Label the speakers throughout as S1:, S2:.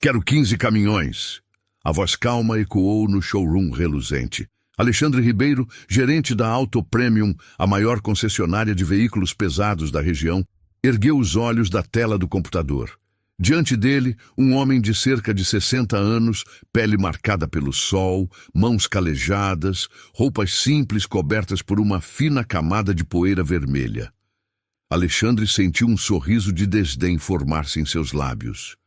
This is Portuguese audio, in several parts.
S1: Quero 15 caminhões. A voz calma ecoou no showroom reluzente. Alexandre Ribeiro, gerente da Auto Premium, a maior concessionária de veículos pesados da região, ergueu os olhos da tela do computador. Diante dele, um homem de cerca de 60 anos, pele marcada pelo sol, mãos calejadas, roupas simples cobertas por uma fina camada de poeira vermelha. Alexandre sentiu um sorriso de desdém formar-se em seus lábios.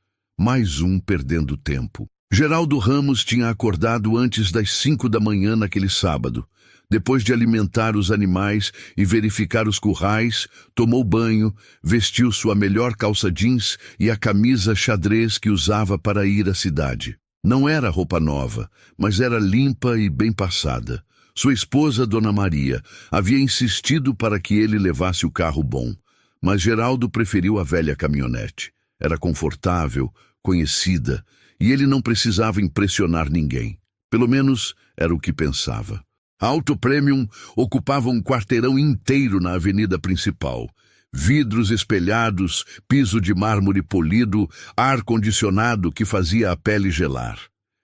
S1: Mais um perdendo tempo. Geraldo Ramos tinha acordado antes das 5 da manhã naquele sábado. Depois de alimentar os animais e verificar os currais, tomou banho, vestiu sua melhor calça jeans e a camisa xadrez que usava para ir à cidade. Não era roupa nova, mas era limpa e bem passada. Sua esposa, Dona Maria, havia insistido para que ele levasse o carro bom, mas Geraldo preferiu a velha caminhonete. Era confortável, conhecida, e ele não precisava impressionar ninguém. Pelo menos era o que pensava. A Auto Premium ocupava um quarteirão inteiro na avenida principal. Vidros espelhados, piso de mármore polido, ar-condicionado que fazia a pele gelar.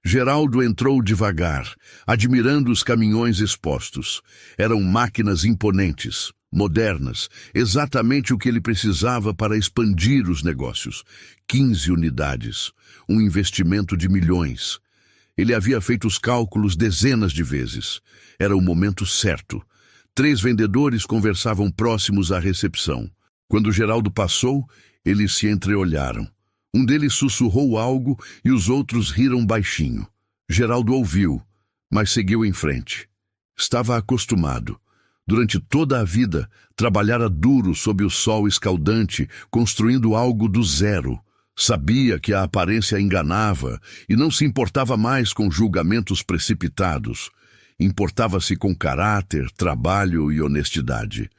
S1: Geraldo entrou devagar, admirando os caminhões expostos. Eram máquinas imponentes, modernas, exatamente o que ele precisava para expandir os negócios. 15 unidades, um investimento de milhões. Ele havia feito os cálculos dezenas de vezes. Era o momento certo. 3 vendedores conversavam próximos à recepção. Quando Geraldo passou, eles se entreolharam. Um deles sussurrou algo e os outros riram baixinho. Geraldo ouviu, mas seguiu em frente. Estava acostumado. Durante toda a vida, trabalhara duro sob o sol escaldante, construindo algo do zero. Sabia que a aparência enganava e não se importava mais com julgamentos precipitados. Importava-se com caráter, trabalho e honestidade.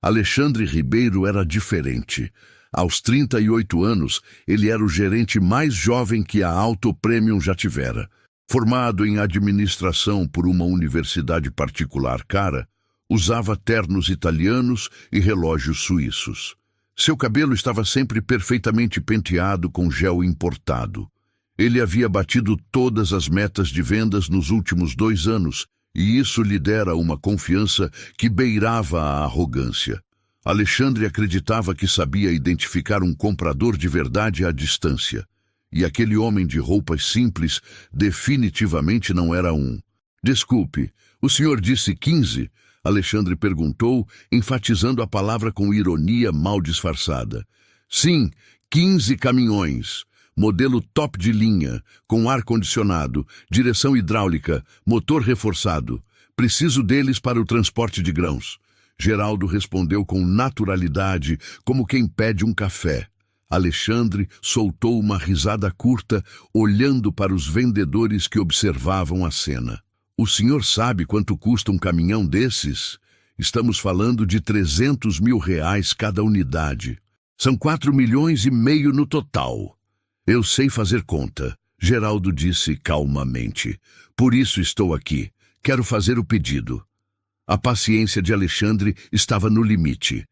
S1: Alexandre Ribeiro era diferente. Aos 38 anos, ele era o gerente mais jovem que a Auto Premium já tivera. Formado em administração por uma universidade particular cara, usava ternos italianos e relógios suíços. Seu cabelo estava sempre perfeitamente penteado com gel importado. Ele havia batido todas as metas de vendas nos últimos 2 anos, e isso lhe dera uma confiança que beirava a arrogância. Alexandre acreditava que sabia identificar um comprador de verdade à distância. E aquele homem de roupas simples definitivamente não era um. Desculpe, o senhor disse 15? Alexandre perguntou, enfatizando a palavra com ironia mal disfarçada. Sim, 15 caminhões. Modelo top de linha, com ar-condicionado, direção hidráulica, motor reforçado. Preciso deles para o transporte de grãos. Geraldo respondeu com naturalidade, como quem pede um café. Alexandre soltou uma risada curta, olhando para os vendedores que observavam a cena. O senhor sabe quanto custa um caminhão desses? Estamos falando de R$300 mil cada unidade. São 4,5 milhões no total. Eu sei fazer conta, Geraldo disse calmamente. Por isso estou aqui. Quero fazer o pedido. A paciência de Alexandre estava no limite.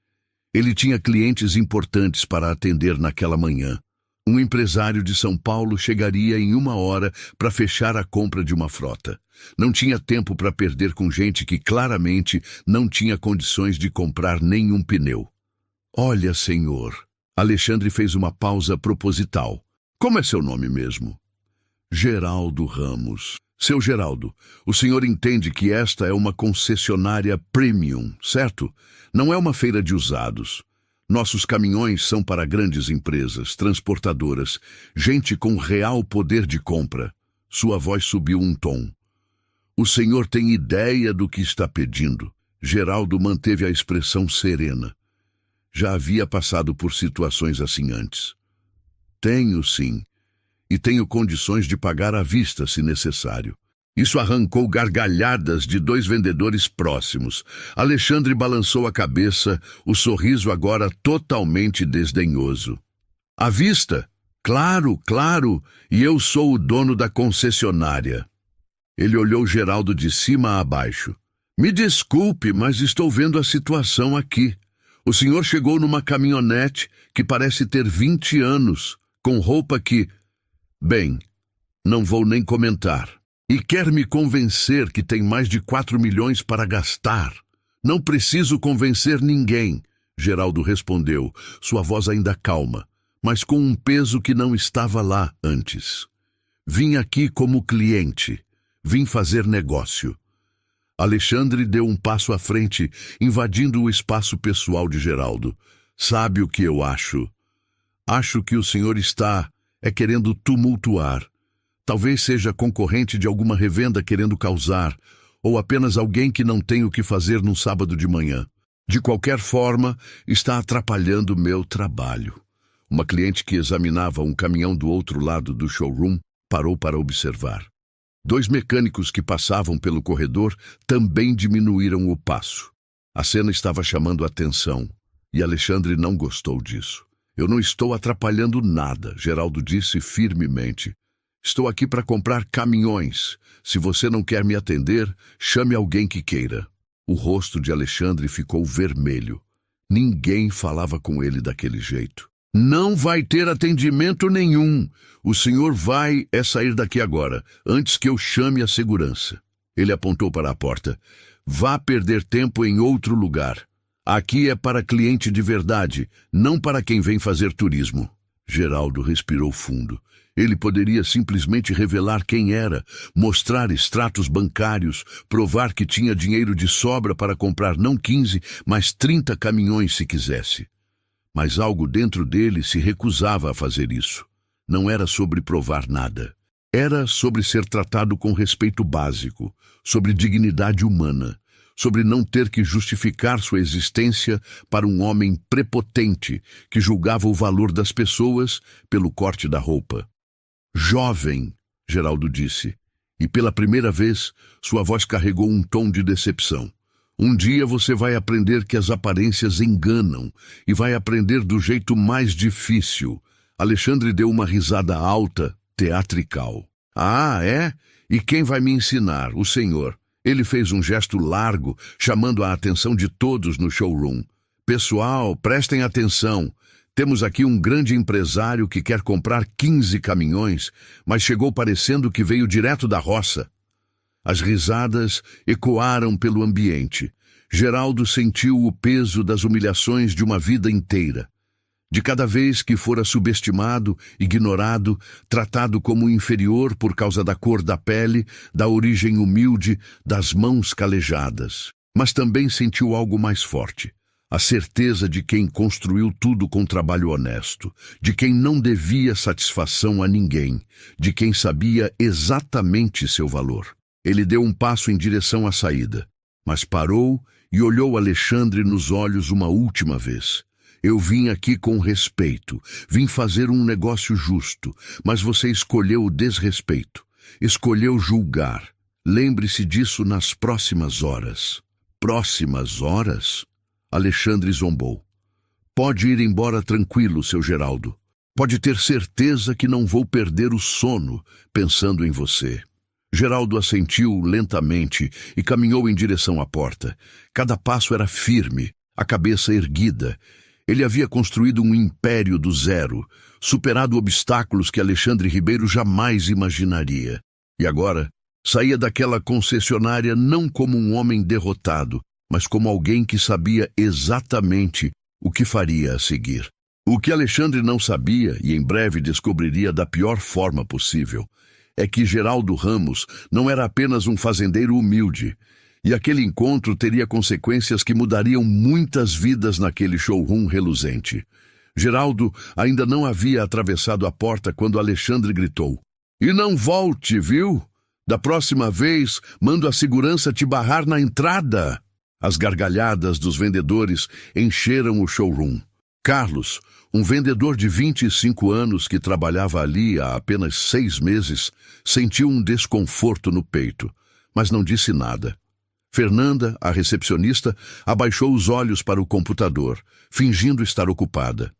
S1: Ele tinha clientes importantes para atender naquela manhã. Um empresário de São Paulo chegaria em 1 hora para fechar a compra de uma frota. Não tinha tempo para perder com gente que claramente não tinha condições de comprar nenhum pneu. Olha, senhor. Alexandre fez uma pausa proposital. Como é seu nome mesmo? Geraldo Ramos. Seu Geraldo, o senhor entende que esta é uma concessionária premium, certo? Não é uma feira de usados. Nossos caminhões são para grandes empresas, transportadoras, gente com real poder de compra. Sua voz subiu um tom. O senhor tem ideia do que está pedindo? Geraldo manteve a expressão serena. Já havia passado por situações assim antes. Tenho, sim. E tenho condições de pagar à vista, se necessário. Isso arrancou gargalhadas de 2 vendedores próximos. Alexandre balançou a cabeça, o sorriso agora totalmente desdenhoso. À vista? Claro, claro, e eu sou o dono da concessionária. Ele olhou Geraldo de cima a baixo. Me desculpe, mas estou vendo a situação aqui. O senhor chegou numa caminhonete que parece ter 20 anos, com roupa que... Bem, não vou nem comentar. E quer me convencer que tem mais de 4 milhões para gastar. Não preciso convencer ninguém, Geraldo respondeu, sua voz ainda calma, mas com um peso que não estava lá antes. Vim aqui como cliente. Vim fazer negócio. Alexandre deu um passo à frente, invadindo o espaço pessoal de Geraldo. Sabe o que eu acho? Acho que o senhor está querendo tumultuar. Talvez seja concorrente de alguma revenda querendo causar, ou apenas alguém que não tem o que fazer num sábado de manhã. De qualquer forma, está atrapalhando meu trabalho. Uma cliente que examinava um caminhão do outro lado do showroom parou para observar. 2 mecânicos que passavam pelo corredor também diminuíram o passo. A cena estava chamando a atenção, e Alexandre não gostou disso. Eu não estou atrapalhando nada, Geraldo disse firmemente. Estou aqui para comprar caminhões. Se você não quer me atender, chame alguém que queira. O rosto de Alexandre ficou vermelho. Ninguém falava com ele daquele jeito. Não vai ter atendimento nenhum. O senhor vai sair daqui agora, antes que eu chame a segurança. Ele apontou para a porta. Vá perder tempo em outro lugar. Aqui é para cliente de verdade, não para quem vem fazer turismo. Geraldo respirou fundo. Ele poderia simplesmente revelar quem era, mostrar extratos bancários, provar que tinha dinheiro de sobra para comprar não 15, mas 30 caminhões se quisesse. Mas algo dentro dele se recusava a fazer isso. Não era sobre provar nada. Era sobre ser tratado com respeito básico, sobre dignidade humana, sobre não ter que justificar sua existência para um homem prepotente que julgava o valor das pessoas pelo corte da roupa. Jovem, Geraldo disse, e pela primeira vez sua voz carregou um tom de decepção. Um dia você vai aprender que as aparências enganam e vai aprender do jeito mais difícil. Alexandre deu uma risada alta, teatrical. Ah, é? E quem vai me ensinar? O senhor. Ele fez um gesto largo, chamando a atenção de todos no showroom. Pessoal, prestem atenção. Temos aqui um grande empresário que quer comprar 15 caminhões, mas chegou parecendo que veio direto da roça. As risadas ecoaram pelo ambiente. Geraldo sentiu o peso das humilhações de uma vida inteira. De cada vez que fora subestimado, ignorado, tratado como inferior por causa da cor da pele, da origem humilde, das mãos calejadas. Mas também sentiu algo mais forte. A certeza de quem construiu tudo com trabalho honesto, de quem não devia satisfação a ninguém, de quem sabia exatamente seu valor. Ele deu um passo em direção à saída, mas parou e olhou Alexandre nos olhos uma última vez. Eu vim aqui com respeito, vim fazer um negócio justo, mas você escolheu o desrespeito, escolheu julgar. Lembre-se disso nas próximas horas. Próximas horas? Alexandre zombou. Pode ir embora tranquilo, seu Geraldo. Pode ter certeza que não vou perder o sono pensando em você. Geraldo assentiu lentamente e caminhou em direção à porta. Cada passo era firme, a cabeça erguida. Ele havia construído um império do zero, superado obstáculos que Alexandre Ribeiro jamais imaginaria. E agora, saía daquela concessionária não como um homem derrotado, mas como alguém que sabia exatamente o que faria a seguir. O que Alexandre não sabia, e em breve descobriria da pior forma possível, é que Geraldo Ramos não era apenas um fazendeiro humilde, e aquele encontro teria consequências que mudariam muitas vidas naquele showroom reluzente. Geraldo ainda não havia atravessado a porta quando Alexandre gritou. E não volte, viu? Da próxima vez, mando a segurança te barrar na entrada. As gargalhadas dos vendedores encheram o showroom. Carlos, um vendedor de 25 anos que trabalhava ali há apenas 6 meses, sentiu um desconforto no peito, mas não disse nada. Fernanda, a recepcionista, abaixou os olhos para o computador, fingindo estar ocupada.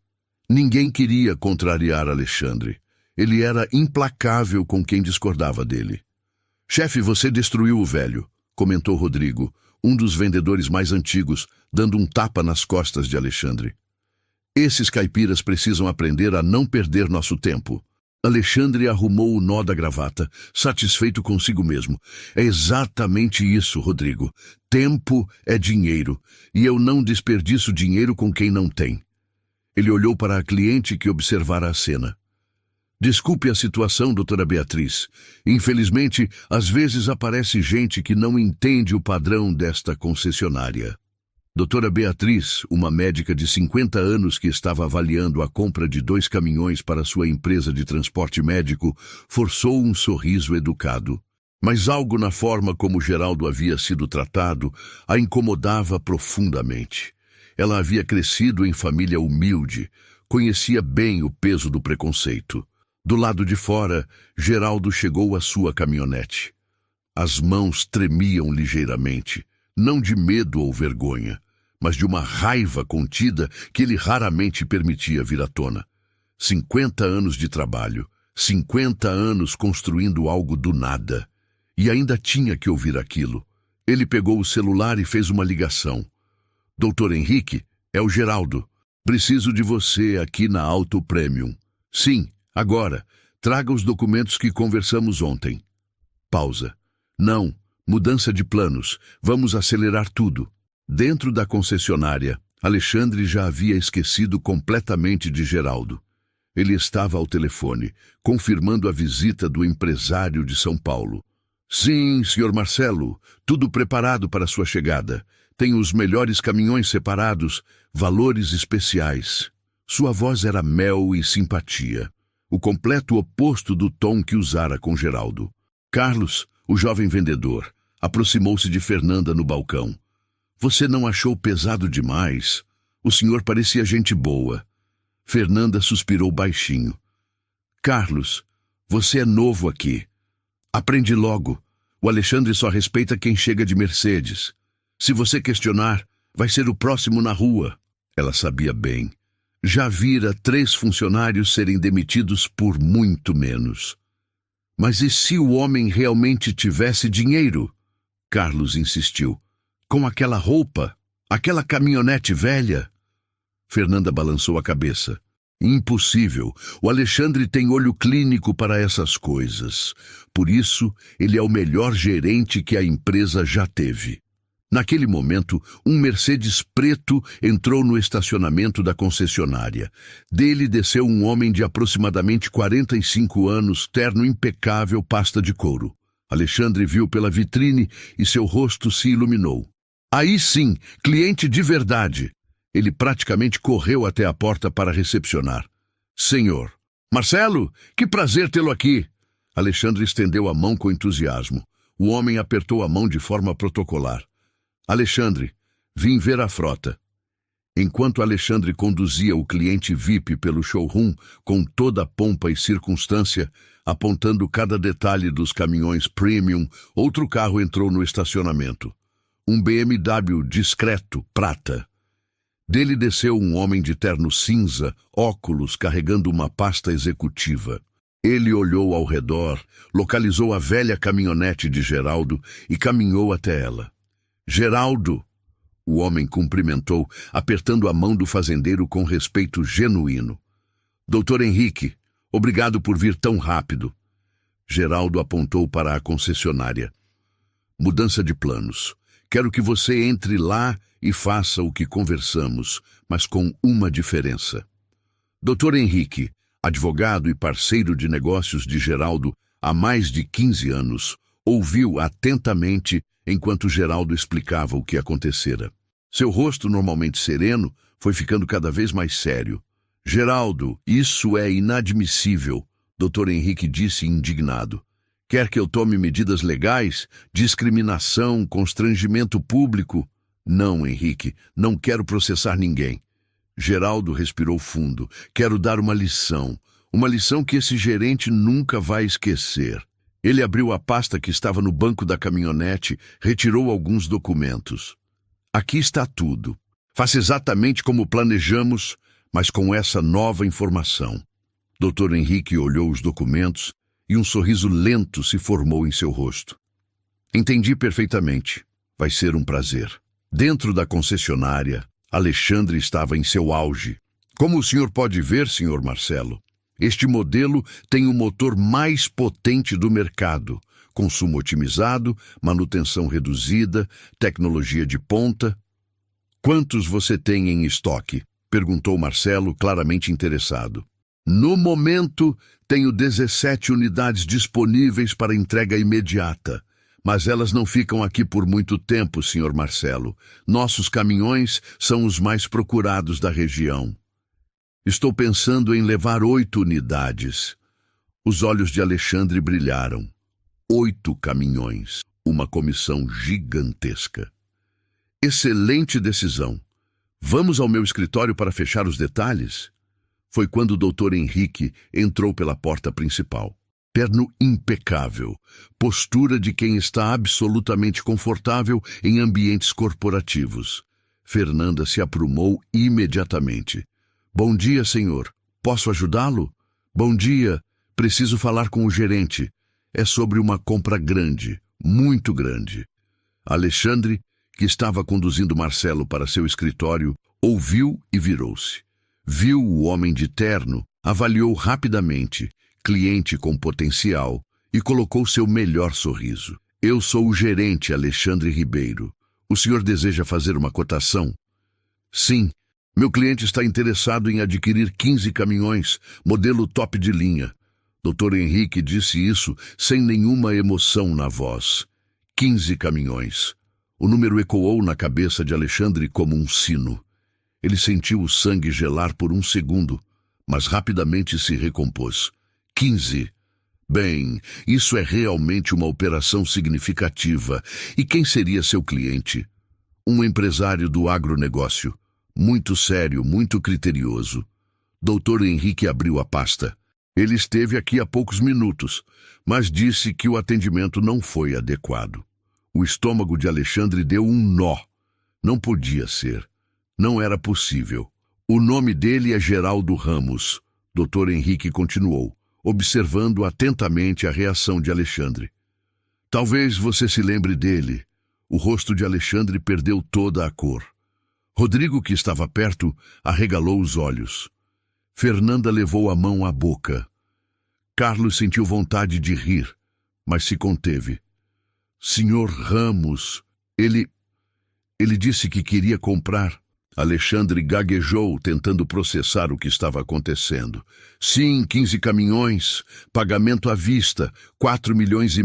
S1: Ninguém queria contrariar Alexandre. Ele era implacável com quem discordava dele. Chefe, você destruiu o velho, comentou Rodrigo, um dos vendedores mais antigos, dando um tapa nas costas de Alexandre. Esses caipiras precisam aprender a não perder nosso tempo. Alexandre arrumou o nó da gravata, satisfeito consigo mesmo. É exatamente isso, Rodrigo. Tempo é dinheiro, e eu não desperdiço dinheiro com quem não tem. Ele olhou para a cliente que observara a cena. Desculpe a situação, doutora Beatriz. Infelizmente, às vezes aparece gente que não entende o padrão desta concessionária. Doutora Beatriz, uma médica de 50 anos que estava avaliando a compra de 2 caminhões para sua empresa de transporte médico, forçou um sorriso educado. Mas algo na forma como Geraldo havia sido tratado a incomodava profundamente. Ela havia crescido em família humilde, conhecia bem o peso do preconceito. Do lado de fora, Geraldo chegou à sua caminhonete. As mãos tremiam ligeiramente, não de medo ou vergonha, mas de uma raiva contida que ele raramente permitia vir à tona. 50 anos de trabalho, 50 anos construindo algo do nada. E ainda tinha que ouvir aquilo. Ele pegou o celular e fez uma ligação. Doutor Henrique, é o Geraldo. Preciso de você aqui na Auto Premium. Sim, agora. Traga os documentos que conversamos ontem. Pausa. Não, mudança de planos. Vamos acelerar tudo. Dentro da concessionária, Alexandre já havia esquecido completamente de Geraldo. Ele estava ao telefone, confirmando a visita do empresário de São Paulo. Sim, senhor Marcelo, tudo preparado para sua chegada. Tem os melhores caminhões separados, valores especiais. Sua voz era mel e simpatia, o completo oposto do tom que usara com Geraldo. Carlos, o jovem vendedor, aproximou-se de Fernanda no balcão. Você não achou pesado demais? O senhor parecia gente boa. Fernanda suspirou baixinho. Carlos, você é novo aqui. Aprende logo. O Alexandre só respeita quem chega de Mercedes. Se você questionar, vai ser o próximo na rua. Ela sabia bem. Já vira 3 funcionários serem demitidos por muito menos. Mas e se o homem realmente tivesse dinheiro? Carlos insistiu. Com aquela roupa, aquela caminhonete velha? Fernanda balançou a cabeça. Impossível. O Alexandre tem olho clínico para essas coisas. Por isso, ele é o melhor gerente que a empresa já teve. Naquele momento, um Mercedes preto entrou no estacionamento da concessionária. Dele desceu um homem de aproximadamente 45 anos, terno impecável, pasta de couro. Alexandre viu pela vitrine e seu rosto se iluminou. Aí sim, cliente de verdade. Ele praticamente correu até a porta para recepcionar. Senhor. Marcelo, que prazer tê-lo aqui. Alexandre estendeu a mão com entusiasmo. O homem apertou a mão de forma protocolar. Alexandre, vim ver a frota. Enquanto Alexandre conduzia o cliente VIP pelo showroom com toda a pompa e circunstância, apontando cada detalhe dos caminhões premium, outro carro entrou no estacionamento. Um BMW discreto, prata. Dele desceu um homem de terno cinza, óculos, carregando uma pasta executiva. Ele olhou ao redor, localizou a velha caminhonete de Geraldo e caminhou até ela. Geraldo! O homem cumprimentou, apertando a mão do fazendeiro com respeito genuíno. Doutor Henrique, obrigado por vir tão rápido. Geraldo apontou para a concessionária. Mudança de planos. Quero que você entre lá e faça o que conversamos, mas com uma diferença. Doutor Henrique, advogado e parceiro de negócios de Geraldo há mais de 15 anos, ouviu atentamente enquanto Geraldo explicava o que acontecera. Seu rosto, normalmente sereno, foi ficando cada vez mais sério. Geraldo, isso é inadmissível, Dr. Henrique disse indignado. Quer que eu tome medidas legais? Discriminação, constrangimento público? Não, Henrique, não quero processar ninguém. Geraldo respirou fundo. Quero dar uma lição que esse gerente nunca vai esquecer. Ele abriu a pasta que estava no banco da caminhonete, retirou alguns documentos. Aqui está tudo. Faça exatamente como planejamos, mas com essa nova informação. Dr. Henrique olhou os documentos e um sorriso lento se formou em seu rosto. Entendi perfeitamente. Vai ser um prazer. Dentro da concessionária, Alexandre estava em seu auge. Como o senhor pode ver, senhor Marcelo, Este modelo tem o motor mais potente do mercado. Consumo otimizado, manutenção reduzida, tecnologia de ponta. Quantos você tem em estoque? Perguntou Marcelo, claramente interessado. No momento, tenho 17 unidades disponíveis para entrega imediata. Mas elas não ficam aqui por muito tempo, Sr. Marcelo. Nossos caminhões são os mais procurados da região. Estou pensando em levar 8 unidades. Os olhos de Alexandre brilharam. 8 caminhões. Uma comissão gigantesca. Excelente decisão. Vamos ao meu escritório para fechar os detalhes? Foi quando o Dr. Henrique entrou pela porta principal. Terno impecável, postura de quem está absolutamente confortável em ambientes corporativos. Fernanda se aprumou imediatamente. Bom dia, senhor. Posso ajudá-lo? Bom dia. Preciso falar com o gerente. É sobre uma compra grande, muito grande. Alexandre, que estava conduzindo Marcelo para seu escritório, ouviu e virou-se. Viu o homem de terno, avaliou rapidamente, cliente com potencial, e colocou seu melhor sorriso. Eu sou o gerente Alexandre Ribeiro. O senhor deseja fazer uma cotação? Sim. Meu cliente está interessado em adquirir 15 caminhões, modelo top de linha. Dr. Henrique disse isso sem nenhuma emoção na voz. 15 caminhões. O número ecoou na cabeça de Alexandre como um sino. Ele sentiu o sangue gelar por um segundo, mas rapidamente se recompôs. 15. Bem, isso é realmente uma operação significativa. E quem seria seu cliente? Um empresário do agronegócio. Muito sério, muito criterioso. Dr. Henrique abriu a pasta. Ele esteve aqui há poucos minutos, mas disse que o atendimento não foi adequado. O estômago de Alexandre deu um nó. Não podia ser. Não era possível. O nome dele é Geraldo Ramos. Dr. Henrique continuou, observando atentamente a reação de Alexandre. Talvez você se lembre dele. O rosto de Alexandre perdeu toda a cor. Rodrigo, que estava perto, arregalou os olhos. Fernanda levou a mão à boca. Carlos sentiu vontade de rir, mas se conteve. Senhor Ramos, ele disse que queria comprar. Alexandre gaguejou, tentando processar o que estava acontecendo. Sim, 15 caminhões, pagamento à vista, 4,5 milhões.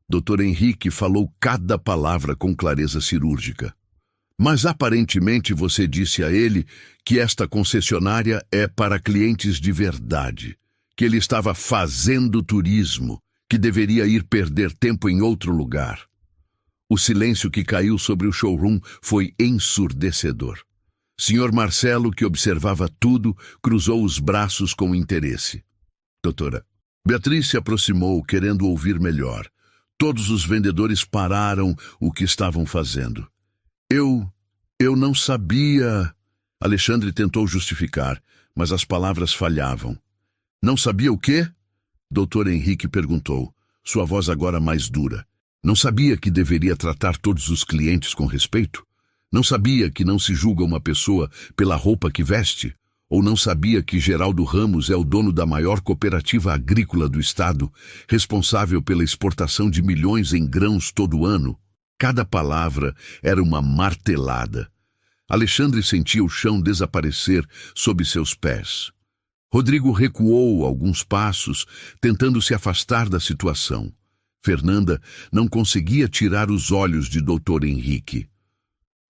S1: Dr. Henrique falou cada palavra com clareza cirúrgica. Mas aparentemente você disse a ele que esta concessionária é para clientes de verdade, que ele estava fazendo turismo, que deveria ir perder tempo em outro lugar. O silêncio que caiu sobre o showroom foi ensurdecedor. Sr. Marcelo, que observava tudo, cruzou os braços com interesse. Doutora, Beatriz se aproximou, querendo ouvir melhor. Todos os vendedores pararam o que estavam fazendo. Eu não sabia... Alexandre tentou justificar, mas as palavras falhavam. Não sabia o quê? Dr. Henrique perguntou, sua voz agora mais dura. Não sabia que deveria tratar todos os clientes com respeito? Não sabia que não se julga uma pessoa pela roupa que veste? Ou não sabia que Geraldo Ramos é o dono da maior cooperativa agrícola do estado, responsável pela exportação de milhões em grãos todo ano? Cada palavra era uma martelada. Alexandre sentia o chão desaparecer sob seus pés. Rodrigo recuou alguns passos, tentando se afastar da situação. Fernanda não conseguia tirar os olhos de Dr. Henrique.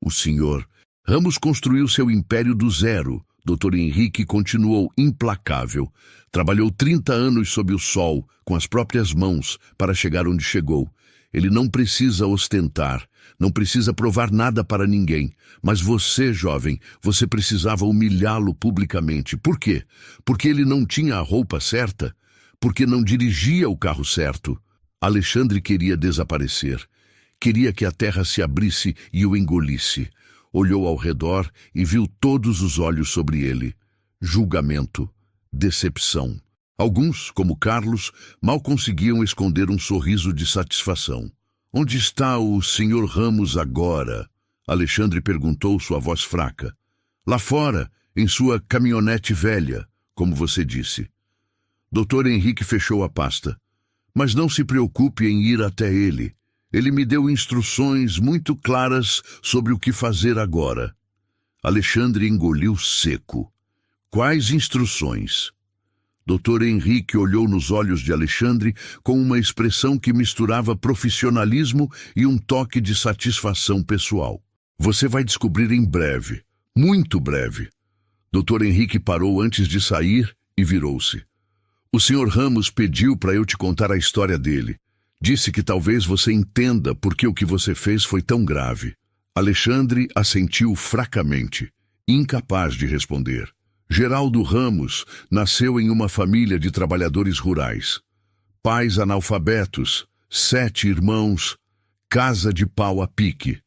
S1: O senhor Ramos construiu seu império do zero. Dr. Henrique continuou implacável. Trabalhou 30 anos sob o sol, com as próprias mãos, para chegar onde chegou. Ele não precisa ostentar, não precisa provar nada para ninguém. Mas você, jovem, você precisava humilhá-lo publicamente. Por quê? Porque ele não tinha a roupa certa? Porque não dirigia o carro certo? Alexandre queria desaparecer. Queria que a terra se abrisse e o engolisse. Olhou ao redor e viu todos os olhos sobre ele. Julgamento, decepção. Alguns, como Carlos, mal conseguiam esconder um sorriso de satisfação. Onde está o Sr. Ramos agora? Alexandre perguntou, sua voz fraca. Lá fora, em sua caminhonete velha, como você disse. Dr. Henrique fechou a pasta. Mas não se preocupe em ir até ele. Ele me deu instruções muito claras sobre o que fazer agora. Alexandre engoliu seco. Quais instruções? Dr. Henrique olhou nos olhos de Alexandre com uma expressão que misturava profissionalismo e um toque de satisfação pessoal. Você vai descobrir em breve, muito breve. Dr. Henrique parou antes de sair e virou-se. O Sr. Ramos pediu para eu te contar a história dele. Disse que talvez você entenda por que o que você fez foi tão grave. Alexandre assentiu fracamente, incapaz de responder. Geraldo Ramos nasceu em uma família de trabalhadores rurais. Pais analfabetos, 7 irmãos, casa de pau a pique.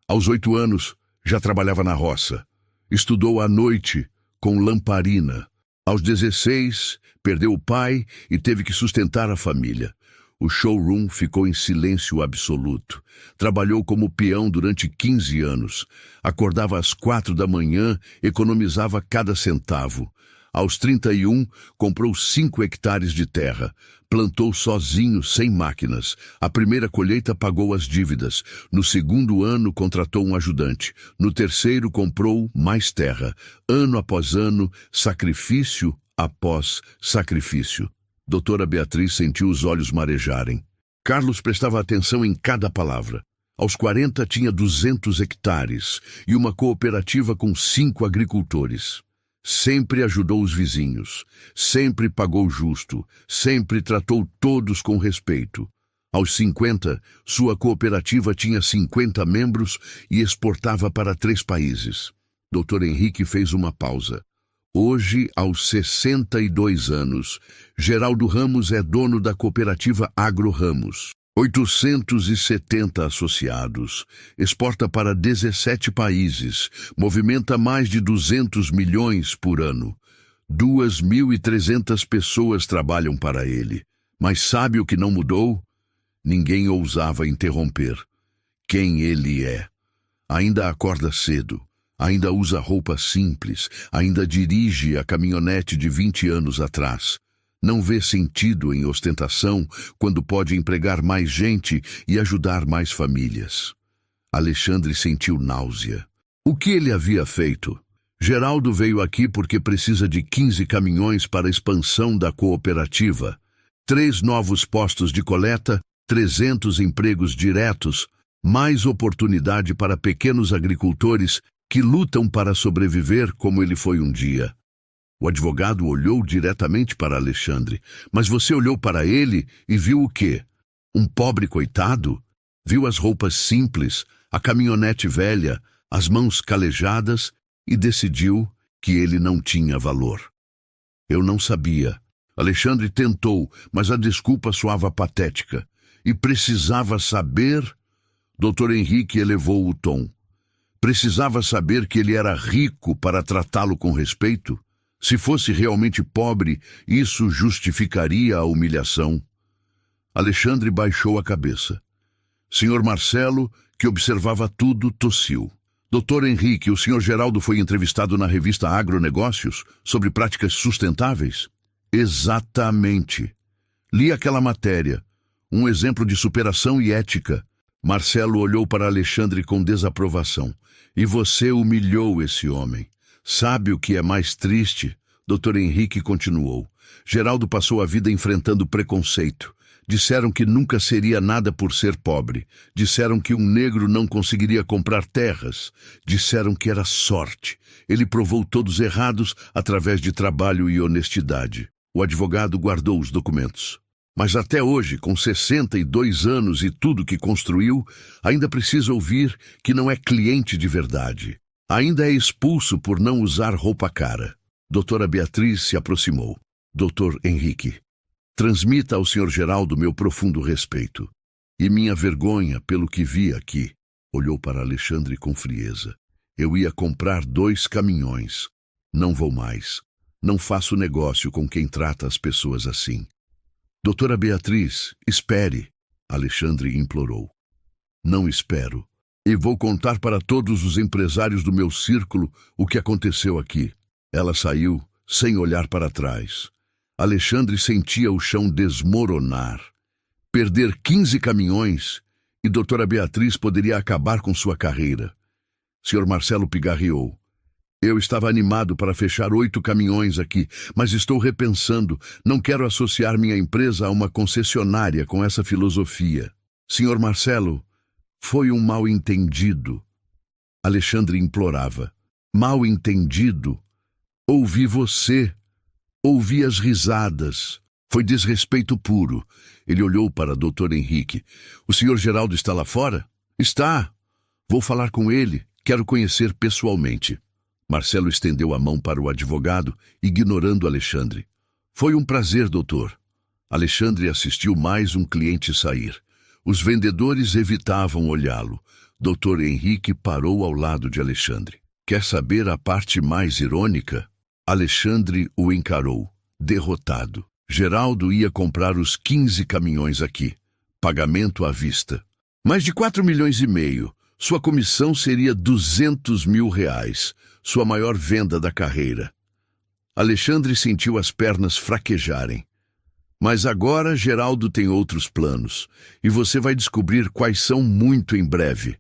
S1: Aos 8 anos, já trabalhava na roça. Estudou à noite, com lamparina. Aos 16, perdeu o pai e teve que sustentar a família. O showroom ficou em silêncio absoluto. Trabalhou como peão durante 15 anos. Acordava às 4 da manhã, economizava cada centavo. Aos 31, comprou 5 hectares de terra. Plantou sozinho, sem máquinas. A primeira colheita pagou as dívidas. No segundo ano, contratou um ajudante. No terceiro, comprou mais terra. Ano após ano, sacrifício após sacrifício. Doutora Beatriz sentiu os olhos marejarem. Carlos prestava atenção em cada palavra. Aos 40 tinha 200 hectares e uma cooperativa com 5 agricultores. Sempre ajudou os vizinhos, sempre pagou justo, sempre tratou todos com respeito. Aos 50, sua cooperativa tinha 50 membros e exportava para 3 países. Dr. Henrique fez uma pausa. Hoje, aos 62 anos, Geraldo Ramos é dono da cooperativa Agro Ramos. 870 associados, exporta para 17 países, movimenta mais de 200 milhões por ano. 2.300 pessoas trabalham para ele. Mas sabe o que não mudou? Ninguém ousava interromper. Quem ele é. Ainda acorda cedo. Ainda usa roupa simples, ainda dirige a caminhonete de 20 anos atrás. Não vê sentido em ostentação quando pode empregar mais gente e ajudar mais famílias. Alexandre sentiu náusea. O que ele havia feito? Geraldo veio aqui porque precisa de 15 caminhões para a expansão da cooperativa, 3 novos postos de coleta, 300 empregos diretos, mais oportunidade para pequenos agricultores que lutam para sobreviver como ele foi um dia. O advogado olhou diretamente para Alexandre. Mas você olhou para ele e viu o quê? Um pobre coitado? Viu as roupas simples, a caminhonete velha, as mãos calejadas e decidiu que ele não tinha valor. Eu não sabia. Alexandre tentou, mas a desculpa soava patética. E precisava saber... Dr. Henrique elevou o tom. Precisava saber que ele era rico para tratá-lo com respeito? Se fosse realmente pobre, isso justificaria a humilhação. Alexandre baixou a cabeça. Sr. Marcelo, que observava tudo, tossiu. Dr. Henrique, o Sr. Geraldo foi entrevistado na revista Agronegócios sobre práticas sustentáveis? Exatamente. Li aquela matéria. Um exemplo de superação e ética. Marcelo olhou para Alexandre com desaprovação. E você humilhou esse homem. Sabe o que é mais triste? Dr. Henrique continuou. Geraldo passou a vida enfrentando preconceito. Disseram que nunca seria nada por ser pobre. Disseram que um negro não conseguiria comprar terras. Disseram que era sorte. Ele provou todos errados através de trabalho e honestidade. O advogado guardou os documentos. Mas até hoje, com 62 anos e tudo que construiu, ainda precisa ouvir que não é cliente de verdade. Ainda é expulso por não usar roupa cara. Doutora Beatriz se aproximou. Doutor Henrique, transmita ao Sr. Geraldo meu profundo respeito. E minha vergonha pelo que vi aqui. Olhou para Alexandre com frieza. Eu ia comprar 2 caminhões. Não vou mais. Não faço negócio com quem trata as pessoas assim. Doutora Beatriz, espere, Alexandre implorou. Não espero. E vou contar para todos os empresários do meu círculo o que aconteceu aqui. Ela saiu, sem olhar para trás. Alexandre sentia o chão desmoronar. Perder 15 caminhões e doutora Beatriz poderia acabar com sua carreira. Sr. Marcelo pigarreou. Eu estava animado para fechar 8 caminhões aqui, mas estou repensando. Não quero associar minha empresa a uma concessionária com essa filosofia. Sr. Marcelo, foi um mal-entendido. Alexandre implorava. Mal-entendido? Ouvi você. Ouvi as risadas. Foi desrespeito puro. Ele olhou para Dr. Henrique. O Sr. Geraldo está lá fora? Está. Vou falar com ele. Quero conhecer pessoalmente. Marcelo estendeu a mão para o advogado, ignorando Alexandre. Foi um prazer, doutor. Alexandre assistiu mais um cliente sair. Os vendedores evitavam olhá-lo. Dr. Henrique parou ao lado de Alexandre. Quer saber a parte mais irônica? Alexandre o encarou, derrotado. Geraldo ia comprar os 15 caminhões aqui. Pagamento à vista. Mais de 4,5 milhões. Sua comissão seria R$200 mil. Sua maior venda da carreira. Alexandre sentiu as pernas fraquejarem. Mas agora Geraldo tem outros planos, e você vai descobrir quais são muito em breve.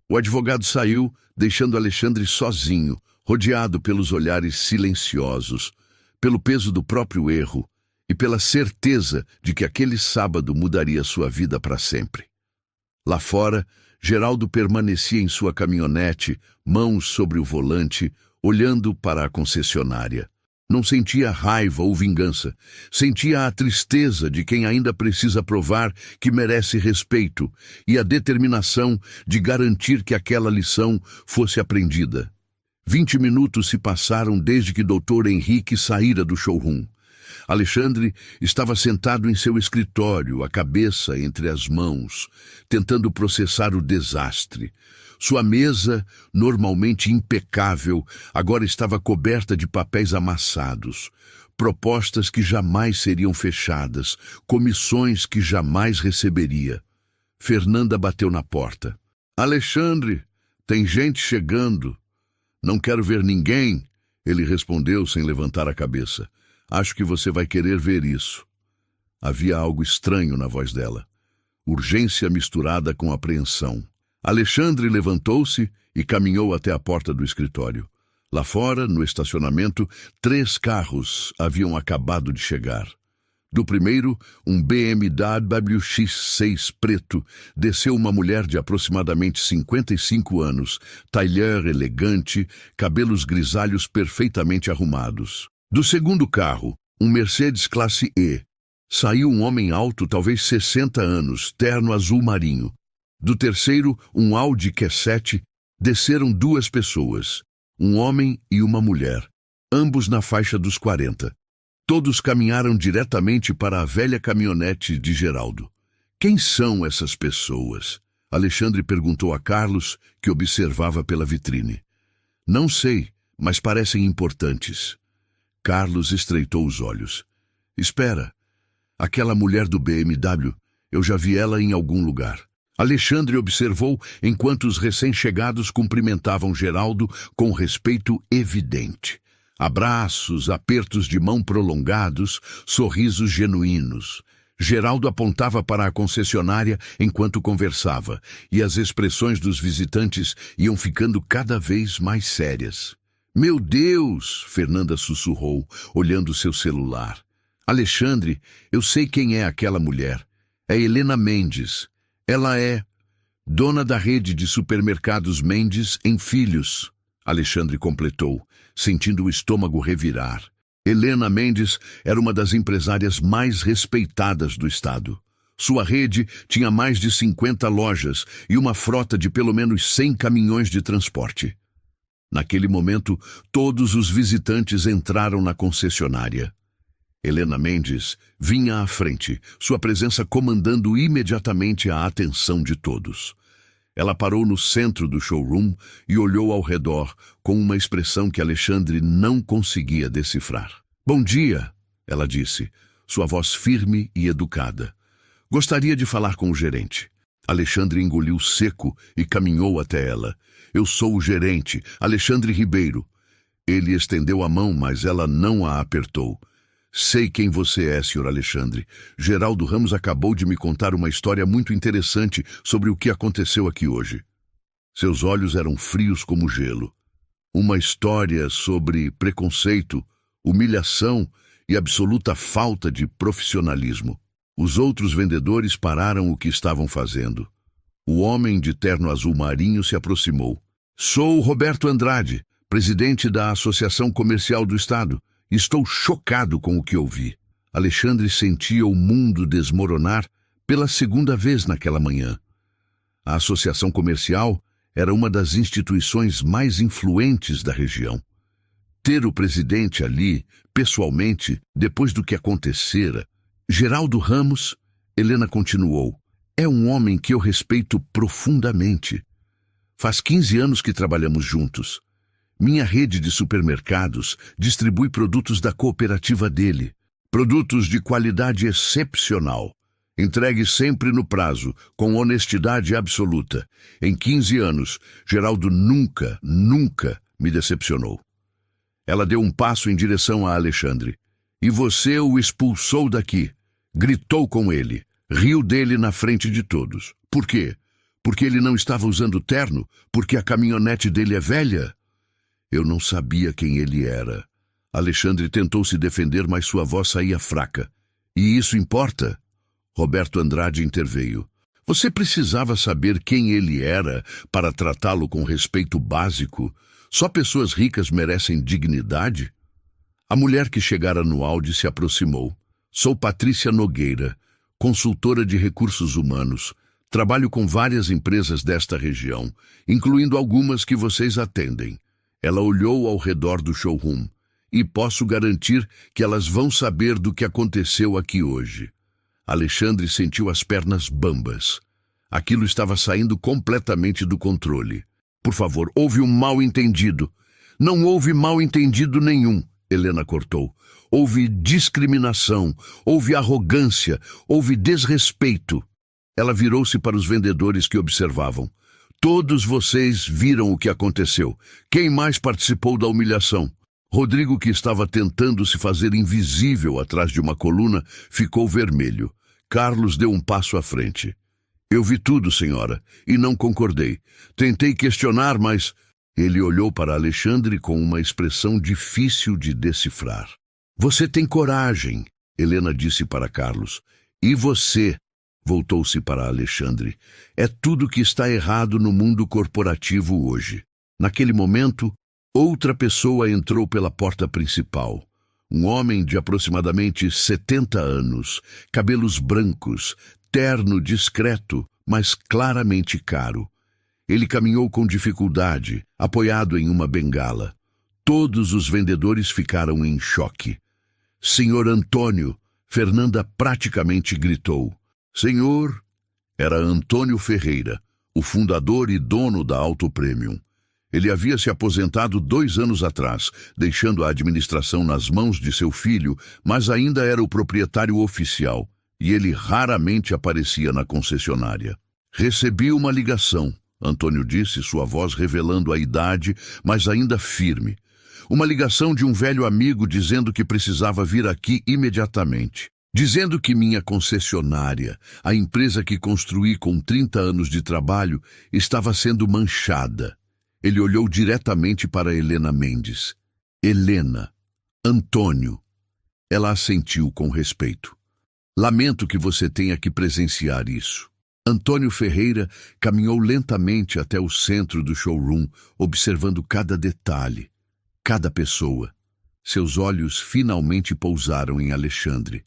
S1: O advogado saiu, deixando Alexandre sozinho, rodeado pelos olhares silenciosos, pelo peso do próprio erro e pela certeza de que aquele sábado mudaria sua vida para sempre. Lá fora, Geraldo permanecia em sua caminhonete, mãos sobre o volante, olhando para a concessionária. Não sentia raiva ou vingança. Sentia a tristeza de quem ainda precisa provar que merece respeito e a determinação de garantir que aquela lição fosse aprendida. 20 minutos se passaram desde que Dr. Henrique saíra do showroom. Alexandre estava sentado em seu escritório, a cabeça entre as mãos, tentando processar o desastre. Sua mesa, normalmente impecável, agora estava coberta de papéis amassados, propostas que jamais seriam fechadas, comissões que jamais receberia. Fernanda bateu na porta. Alexandre, tem gente chegando. Não quero ver ninguém, ele respondeu sem levantar a cabeça. Acho que você vai querer ver isso. Havia algo estranho na voz dela. Urgência misturada com apreensão. Alexandre levantou-se e caminhou até a porta do escritório. Lá fora, no estacionamento, 3 carros haviam acabado de chegar. Do primeiro, um BMW X6 preto, desceu uma mulher de aproximadamente 55 anos, tailleur elegante, cabelos grisalhos perfeitamente arrumados. Do segundo carro, um Mercedes classe E, saiu um homem alto, talvez 60 anos, terno azul marinho. Do terceiro, um Audi Q7, desceram 2 pessoas, um homem e uma mulher, ambos na faixa dos 40. Todos caminharam diretamente para a velha caminhonete de Geraldo. Quem são essas pessoas? Alexandre perguntou a Carlos, que observava pela vitrine. Não sei, mas parecem importantes. Carlos estreitou os olhos. Espera, aquela mulher do BMW, eu já vi ela em algum lugar. Alexandre observou enquanto os recém-chegados cumprimentavam Geraldo com respeito evidente. Abraços, apertos de mão prolongados, sorrisos genuínos. Geraldo apontava para a concessionária enquanto conversava, e as expressões dos visitantes iam ficando cada vez mais sérias. Meu Deus! Fernanda sussurrou, olhando seu celular. Alexandre, eu sei quem é aquela mulher. É Helena Mendes. Ela é dona da rede de supermercados Mendes em Filhos. Alexandre completou, sentindo o estômago revirar. Helena Mendes era uma das empresárias mais respeitadas do estado. Sua rede tinha mais de 50 lojas e uma frota de pelo menos 100 caminhões de transporte. Naquele momento, todos os visitantes entraram na concessionária. Helena Mendes vinha à frente, sua presença comandando imediatamente a atenção de todos. Ela parou no centro do showroom e olhou ao redor com uma expressão que Alexandre não conseguia decifrar. Bom dia, ela disse, sua voz firme e educada. Gostaria de falar com o gerente. Alexandre engoliu seco e caminhou até ela. Eu sou o gerente, Alexandre Ribeiro. Ele estendeu a mão, mas ela não a apertou. Sei quem você é, Sr. Alexandre. Geraldo Ramos acabou de me contar uma história muito interessante sobre o que aconteceu aqui hoje. Seus olhos eram frios como gelo. Uma história sobre preconceito, humilhação e absoluta falta de profissionalismo. Os outros vendedores pararam o que estavam fazendo. O homem de terno azul marinho se aproximou. Sou Roberto Andrade, presidente da Associação Comercial do Estado. Estou chocado com o que ouvi. Alexandre sentia o mundo desmoronar pela segunda vez naquela manhã. A Associação Comercial era uma das instituições mais influentes da região. Ter o presidente ali, pessoalmente, depois do que acontecera. Geraldo Ramos, Helena continuou, é um homem que eu respeito profundamente. Faz 15 anos que trabalhamos juntos. Minha rede de supermercados distribui produtos da cooperativa dele. Produtos de qualidade excepcional. Entregue sempre no prazo, com honestidade absoluta. Em 15 anos, Geraldo nunca me decepcionou. Ela deu um passo em direção a Alexandre. E você o expulsou daqui. Gritou com ele. Riu dele na frente de todos. Por quê? Porque ele não estava usando terno? Porque a caminhonete dele é velha? Eu não sabia quem ele era. Alexandre tentou se defender, mas sua voz saía fraca. E isso importa? Roberto Andrade interveio. Você precisava saber quem ele era para tratá-lo com respeito básico? Só pessoas ricas merecem dignidade? A mulher que chegara no áudio se aproximou. Sou Patrícia Nogueira, consultora de recursos humanos. Trabalho com várias empresas desta região, incluindo algumas que vocês atendem. Ela olhou ao redor do showroom. E posso garantir que elas vão saber do que aconteceu aqui hoje. Alexandre sentiu as pernas bambas. Aquilo estava saindo completamente do controle. Por favor, houve um mal-entendido. Não houve mal-entendido nenhum, Helena cortou. Houve discriminação, houve arrogância, houve desrespeito. Ela virou-se para os vendedores que observavam. Todos vocês viram o que aconteceu. Quem mais participou da humilhação? Rodrigo, que estava tentando se fazer invisível atrás de uma coluna, ficou vermelho. Carlos deu um passo à frente. Eu vi tudo, senhora, e não concordei. Tentei questionar, mas... Ele olhou para Alexandre com uma expressão difícil de decifrar. Você tem coragem, Helena disse para Carlos. E você... Voltou-se para Alexandre. É tudo que está errado no mundo corporativo hoje. Naquele momento, outra pessoa entrou pela porta principal. Um homem de aproximadamente 70 anos, cabelos brancos, terno discreto, mas claramente caro. Ele caminhou com dificuldade, apoiado em uma bengala. Todos os vendedores ficaram em choque. Senhor Antônio, Fernanda praticamente gritou. Senhor, era Antônio Ferreira, o fundador e dono da Auto Premium. Ele havia se aposentado 2 anos atrás, deixando a administração nas mãos de seu filho, mas ainda era o proprietário oficial, e ele raramente aparecia na concessionária. Recebi uma ligação, Antônio disse, sua voz revelando a idade, mas ainda firme. Uma ligação de um velho amigo dizendo que precisava vir aqui imediatamente. Dizendo que minha concessionária, a empresa que construí com 30 anos de trabalho, estava sendo manchada. Ele olhou diretamente para Helena Mendes. Helena, Antônio. Ela assentiu com respeito. Lamento que você tenha que presenciar isso. Antônio Ferreira caminhou lentamente até o centro do showroom, observando cada detalhe, cada pessoa. Seus olhos finalmente pousaram em Alexandre.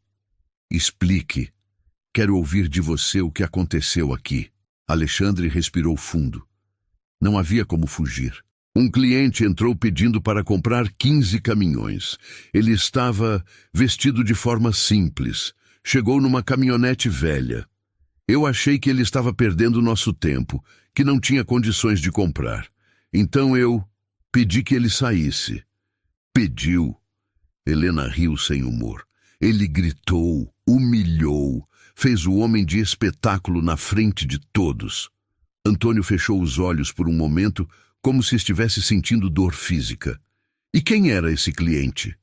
S1: Explique. Quero ouvir de você o que aconteceu aqui. Alexandre respirou fundo. Não havia como fugir. Um cliente entrou pedindo para comprar 15 caminhões. Ele estava vestido de forma simples. Chegou numa caminhonete velha. Eu achei que ele estava perdendo nosso tempo, que não tinha condições de comprar. Então eu pedi que ele saísse. Pediu. Helena riu sem humor. Ele gritou, humilhou, fez o homem de espetáculo na frente de todos. Antônio fechou os olhos por um momento, como se estivesse sentindo dor física. E quem era esse cliente?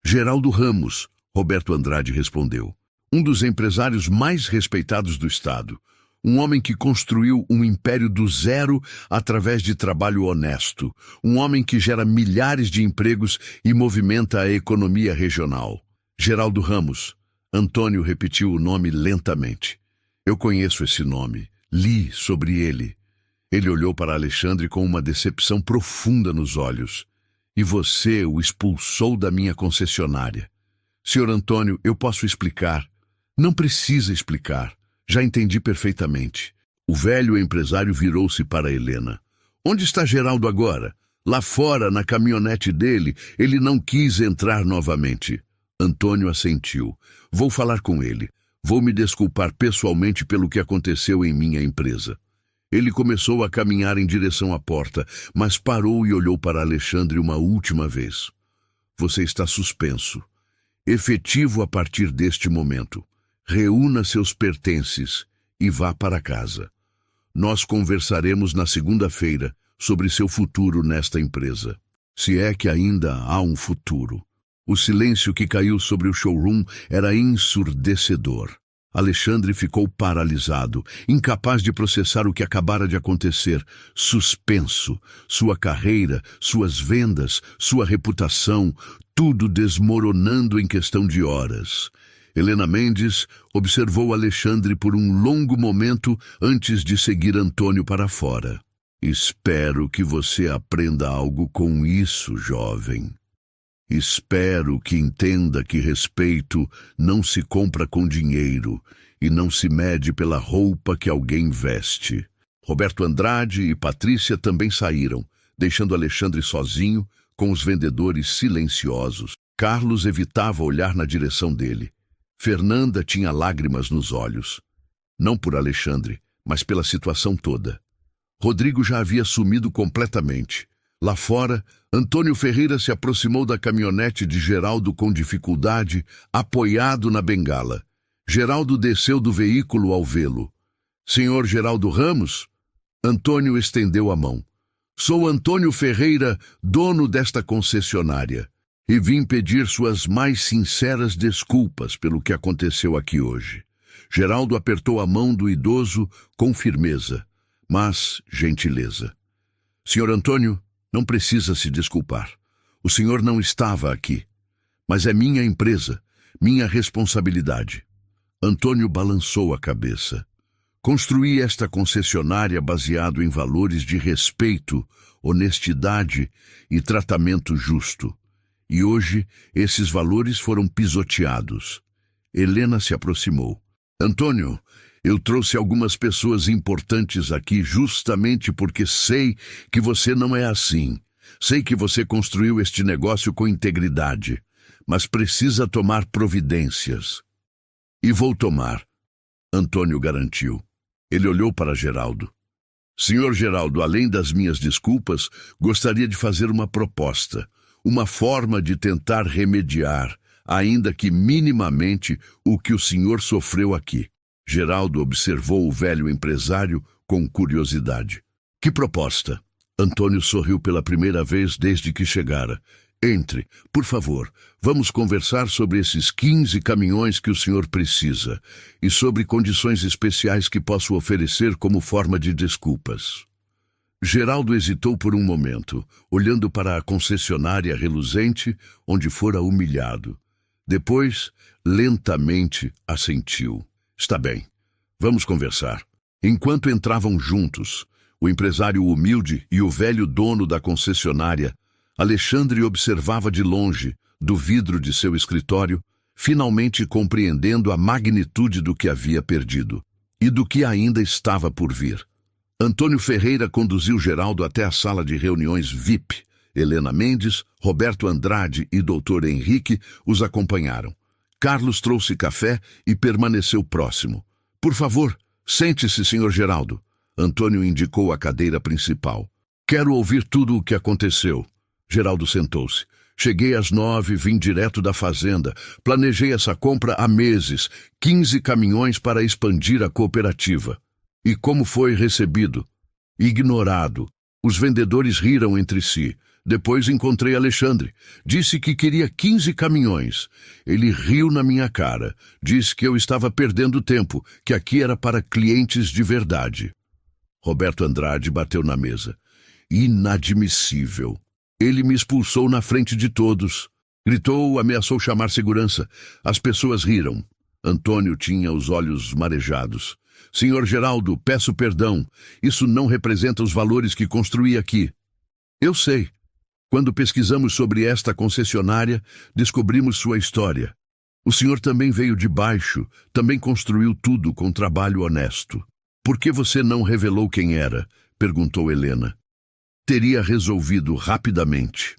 S1: Geraldo Ramos, Roberto Andrade respondeu. Um dos empresários mais respeitados do Estado. Um homem que construiu um império do zero através de trabalho honesto. Um homem que gera milhares de empregos e movimenta a economia regional. Geraldo Ramos. Antônio repetiu o nome lentamente. Eu conheço esse nome. Li sobre ele. Ele olhou para Alexandre com uma decepção profunda nos olhos. E você o expulsou da minha concessionária. Senhor Antônio, eu posso explicar. Não precisa explicar. Já entendi perfeitamente. O velho empresário virou-se para Helena. Onde está Geraldo agora? Lá fora, na caminhonete dele, ele não quis entrar novamente. Antônio assentiu. Vou falar com ele. Vou me desculpar pessoalmente pelo que aconteceu em minha empresa. Ele começou a caminhar em direção à porta, mas parou e olhou para Alexandre uma última vez. Você está suspenso. Efetivo a partir deste momento. Reúna seus pertences e vá para casa. Nós conversaremos na segunda-feira sobre seu futuro nesta empresa. Se é que ainda há um futuro. O silêncio que caiu sobre o showroom era ensurdecedor. Alexandre ficou paralisado, incapaz de processar o que acabara de acontecer. Suspenso, sua carreira, suas vendas, sua reputação, tudo desmoronando em questão de horas. Helena Mendes observou Alexandre por um longo momento antes de seguir Antônio para fora. Espero que você aprenda algo com isso, jovem. Espero que entenda que respeito não se compra com dinheiro e não se mede pela roupa que alguém veste. Roberto Andrade e Patrícia também saíram, deixando Alexandre sozinho com os vendedores silenciosos. Carlos evitava olhar na direção dele. Fernanda tinha lágrimas nos olhos. Não por Alexandre, mas pela situação toda. Rodrigo já havia sumido completamente. Lá fora, Antônio Ferreira se aproximou da caminhonete de Geraldo com dificuldade, apoiado na bengala. Geraldo desceu do veículo ao vê-lo. Senhor Geraldo Ramos? Antônio estendeu a mão. Sou Antônio Ferreira, dono desta concessionária. E vim pedir suas mais sinceras desculpas pelo que aconteceu aqui hoje. Geraldo apertou a mão do idoso com firmeza, mas gentileza. Senhor Antônio, não precisa se desculpar. O senhor não estava aqui. Mas é minha empresa, minha responsabilidade. Antônio balançou a cabeça. Construí esta concessionária baseado em valores de respeito, honestidade e tratamento justo. E hoje, esses valores foram pisoteados. Helena se aproximou. Antônio, eu trouxe algumas pessoas importantes aqui justamente porque sei que você não é assim. Sei que você construiu este negócio com integridade, mas precisa tomar providências. E vou tomar, Antônio garantiu. Ele olhou para Geraldo. Senhor Geraldo, além das minhas desculpas, gostaria de fazer uma proposta. Uma forma de tentar remediar, ainda que minimamente, o que o senhor sofreu aqui. Geraldo observou o velho empresário com curiosidade. Que proposta? Antônio sorriu pela primeira vez desde que chegara. Entre, por favor. Vamos conversar sobre esses 15 caminhões que o senhor precisa e sobre condições especiais que posso oferecer como forma de desculpas. Geraldo hesitou por um momento, olhando para a concessionária reluzente onde fora humilhado. Depois, lentamente, assentiu. Está bem, vamos conversar. Enquanto entravam juntos, o empresário humilde e o velho dono da concessionária, Alexandre observava de longe, do vidro de seu escritório, finalmente compreendendo a magnitude do que havia perdido e do que ainda estava por vir. Antônio Ferreira conduziu Geraldo até a sala de reuniões VIP. Helena Mendes, Roberto Andrade e Dr. Henrique os acompanharam. Carlos trouxe café e permaneceu próximo. Por favor, sente-se, Sr. Geraldo. Antônio indicou a cadeira principal. Quero ouvir tudo o que aconteceu. Geraldo sentou-se. Cheguei às 9, vim direto da fazenda. Planejei essa compra há meses. 15 caminhões para expandir a cooperativa. E como foi recebido? Ignorado. Os vendedores riram entre si. Depois encontrei Alexandre. Disse que queria 15 caminhões. Ele riu na minha cara. Disse que eu estava perdendo tempo, que aqui era para clientes de verdade. Roberto Andrade bateu na mesa. Inadmissível. Ele me expulsou na frente de todos. Gritou, ameaçou chamar segurança. As pessoas riram. Antônio tinha os olhos marejados. Senhor Geraldo, peço perdão. Isso não representa os valores que construí aqui. Eu sei. Quando pesquisamos sobre esta concessionária, descobrimos sua história. O senhor também veio de baixo, também construiu tudo com trabalho honesto. Por que você não revelou quem era? Perguntou Helena. Teria resolvido rapidamente.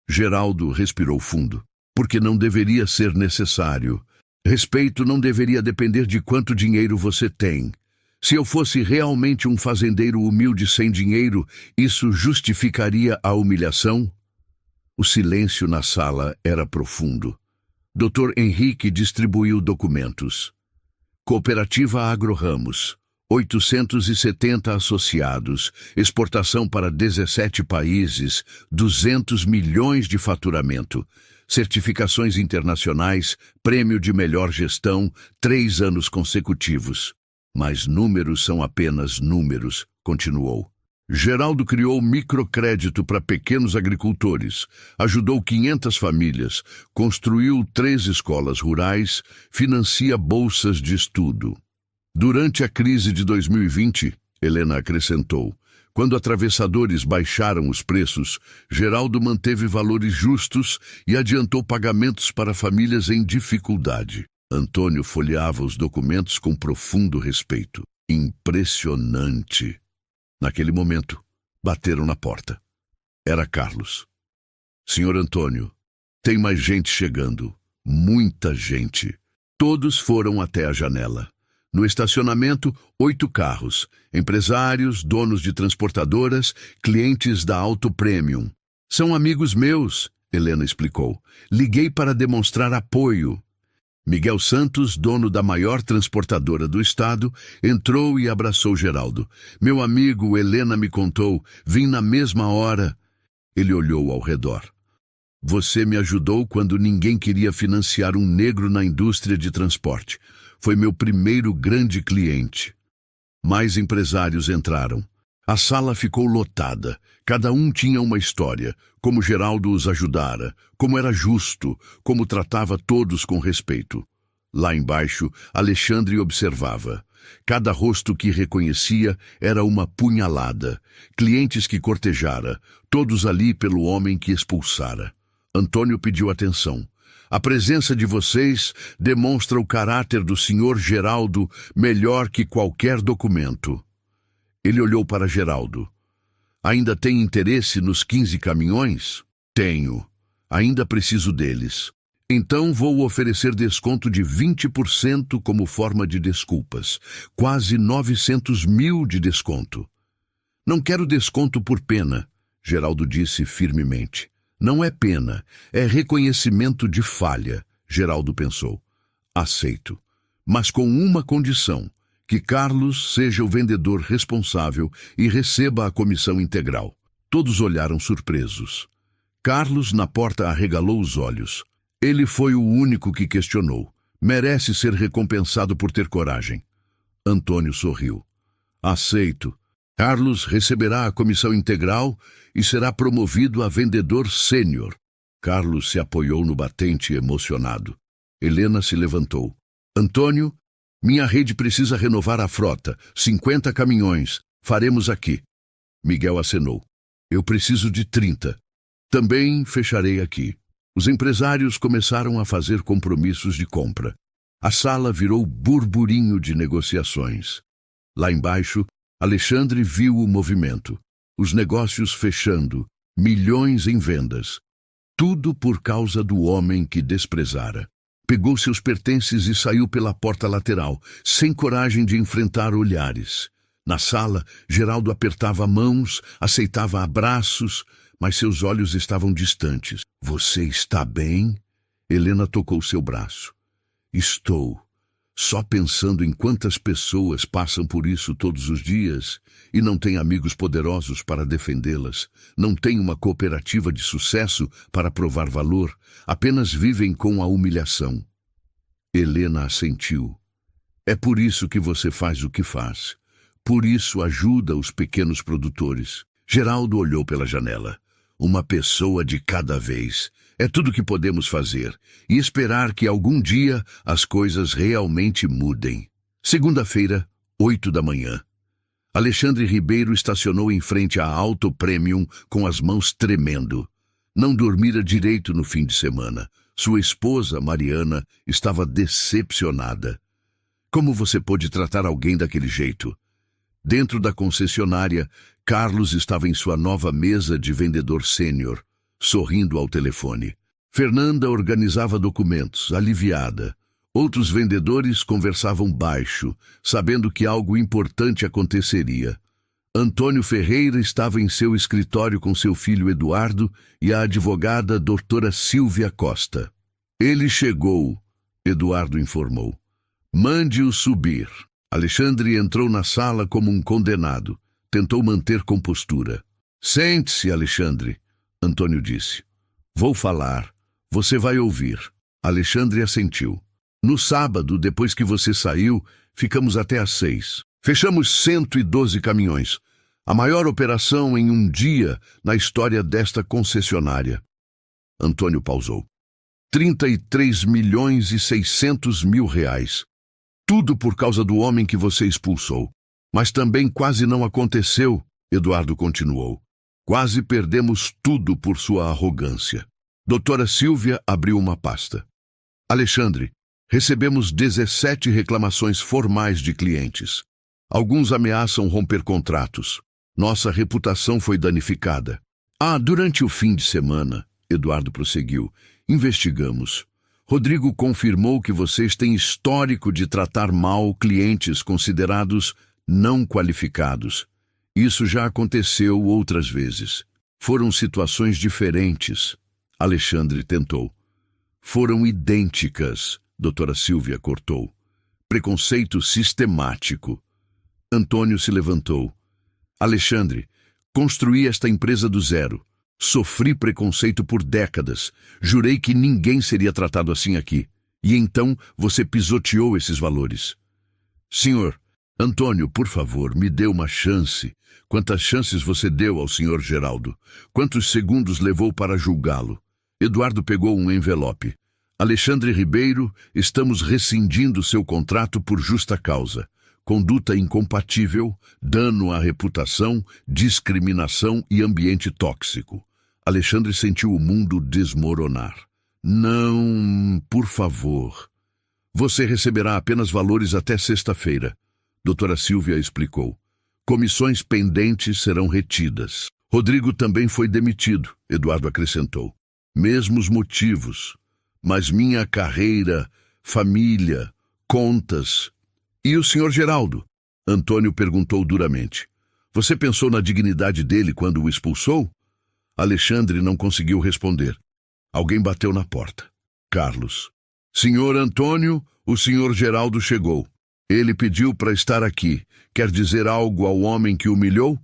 S1: Geraldo respirou fundo. Porque não deveria ser necessário. Respeito não deveria depender de quanto dinheiro você tem. Se eu fosse realmente um fazendeiro humilde sem dinheiro, isso justificaria a humilhação? O silêncio na sala era profundo. Dr. Henrique distribuiu documentos. Cooperativa Agro-Ramos, 870 associados, exportação para 17 países, 200 milhões de faturamento, certificações internacionais, prêmio de melhor gestão, 3 anos consecutivos. Mas números são apenas números, continuou. Geraldo criou microcrédito para pequenos agricultores, ajudou 500 famílias, construiu 3 escolas rurais, financia bolsas de estudo. Durante a crise de 2020, Helena acrescentou, quando atravessadores baixaram os preços, Geraldo manteve valores justos e adiantou pagamentos para famílias em dificuldade. Antônio folheava os documentos com profundo respeito. Impressionante. Naquele momento, bateram na porta. Era Carlos. Senhor Antônio, tem mais gente chegando. Muita gente. Todos foram até a janela. No estacionamento, 8 carros. Empresários, donos de transportadoras, clientes da Auto Premium. São amigos meus, Helena explicou. Liguei para demonstrar apoio. Miguel Santos, dono da maior transportadora do estado, entrou e abraçou Geraldo. Meu amigo, Helena me contou, vim na mesma hora. Ele olhou ao redor. Você me ajudou quando ninguém queria financiar um negro na indústria de transporte. Foi meu primeiro grande cliente. Mais empresários entraram. A sala ficou lotada. Cada um tinha uma história, como Geraldo os ajudara, como era justo, como tratava todos com respeito. Lá embaixo, Alexandre observava. Cada rosto que reconhecia era uma punhalada. Clientes que cortejara, todos ali pelo homem que expulsara. Antônio pediu atenção. A presença de vocês demonstra o caráter do senhor Geraldo melhor que qualquer documento. Ele olhou para Geraldo. Ainda tem interesse nos 15 caminhões? Tenho. Ainda preciso deles. Então vou oferecer desconto de 20% como forma de desculpas. Quase 900 mil de desconto. Não quero desconto por pena, Geraldo disse firmemente. Não é pena, é reconhecimento de falha, Geraldo pensou. Aceito, mas com uma condição, que Carlos seja o vendedor responsável e receba a comissão integral. Todos olharam surpresos. Carlos, na porta, arregalou os olhos. Ele foi o único que questionou. Merece ser recompensado por ter coragem. Antônio sorriu. Aceito. Carlos receberá a comissão integral e será promovido a vendedor sênior. Carlos se apoiou no batente emocionado. Helena se levantou. Antônio, minha rede precisa renovar a frota. 50 caminhões. Faremos aqui. Miguel acenou. Eu preciso de 30. Também fecharei aqui. Os empresários começaram a fazer compromissos de compra. A sala virou burburinho de negociações. Lá embaixo, Alexandre viu o movimento. Os negócios fechando, milhões em vendas. Tudo por causa do homem que desprezara. Pegou seus pertences e saiu pela porta lateral, sem coragem de enfrentar olhares. Na sala, Geraldo apertava mãos, aceitava abraços, mas seus olhos estavam distantes. Você está bem? Helena tocou seu braço. Estou. Só pensando em quantas pessoas passam por isso todos os dias e não têm amigos poderosos para defendê-las, não têm uma cooperativa de sucesso para provar valor, apenas vivem com a humilhação. Helena assentiu. É por isso que você faz o que faz. Por isso ajuda os pequenos produtores. Geraldo olhou pela janela. Uma pessoa de cada vez. É tudo que podemos fazer e esperar que algum dia as coisas realmente mudem. Segunda-feira, 8 da manhã. Alexandre Ribeiro estacionou em frente à Auto Premium com as mãos tremendo. Não dormira direito no fim de semana. Sua esposa, Mariana, estava decepcionada. Como você pôde tratar alguém daquele jeito? Dentro da concessionária, Carlos estava em sua nova mesa de vendedor sênior, sorrindo ao telefone. Fernanda organizava documentos, aliviada. Outros vendedores conversavam baixo, sabendo que algo importante aconteceria. Antônio Ferreira estava em seu escritório com seu filho Eduardo e a advogada doutora Silvia Costa. Ele chegou, Eduardo informou. Mande-o subir. Alexandre entrou na sala como um condenado. Tentou manter compostura. Sente-se, Alexandre, Antônio disse. Vou falar. Você vai ouvir. Alexandre assentiu. No sábado, depois que você saiu, ficamos até às 6. Fechamos 112 caminhões. A maior operação em um dia na história desta concessionária. Antônio pausou. 33.600.000 reais. Tudo por causa do homem que você expulsou. Mas também quase não aconteceu, Eduardo continuou. Quase perdemos tudo por sua arrogância. Doutora Silvia abriu uma pasta. Alexandre, recebemos 17 reclamações formais de clientes. Alguns ameaçam romper contratos. Nossa reputação foi danificada. Durante o fim de semana, Eduardo prosseguiu, investigamos. Rodrigo confirmou que vocês têm histórico de tratar mal clientes considerados não qualificados. Isso já aconteceu outras vezes. Foram situações diferentes. Alexandre tentou. Foram idênticas, doutora Silvia cortou. Preconceito sistemático. Antônio se levantou. Alexandre, construí esta empresa do zero. Sofri preconceito por décadas. Jurei que ninguém seria tratado assim aqui. E então você pisoteou esses valores. Senhor, Antônio, por favor, me dê uma chance. Quantas chances você deu ao senhor Geraldo? Quantos segundos levou para julgá-lo? Eduardo pegou um envelope. Alexandre Ribeiro, estamos rescindindo seu contrato por justa causa. Conduta incompatível, dano à reputação, discriminação e ambiente tóxico. Alexandre sentiu o mundo desmoronar. Não, por favor. Você receberá apenas valores até sexta-feira. Doutora Silvia explicou. Comissões pendentes serão retidas. Rodrigo também foi demitido, Eduardo acrescentou. Mesmos motivos. Mas minha carreira, família, contas... E o senhor Geraldo? Antônio perguntou duramente. Você pensou na dignidade dele quando o expulsou? Alexandre não conseguiu responder. Alguém bateu na porta. Carlos. Senhor Antônio, o senhor Geraldo chegou. Ele pediu para estar aqui. Quer dizer algo ao homem que humilhou?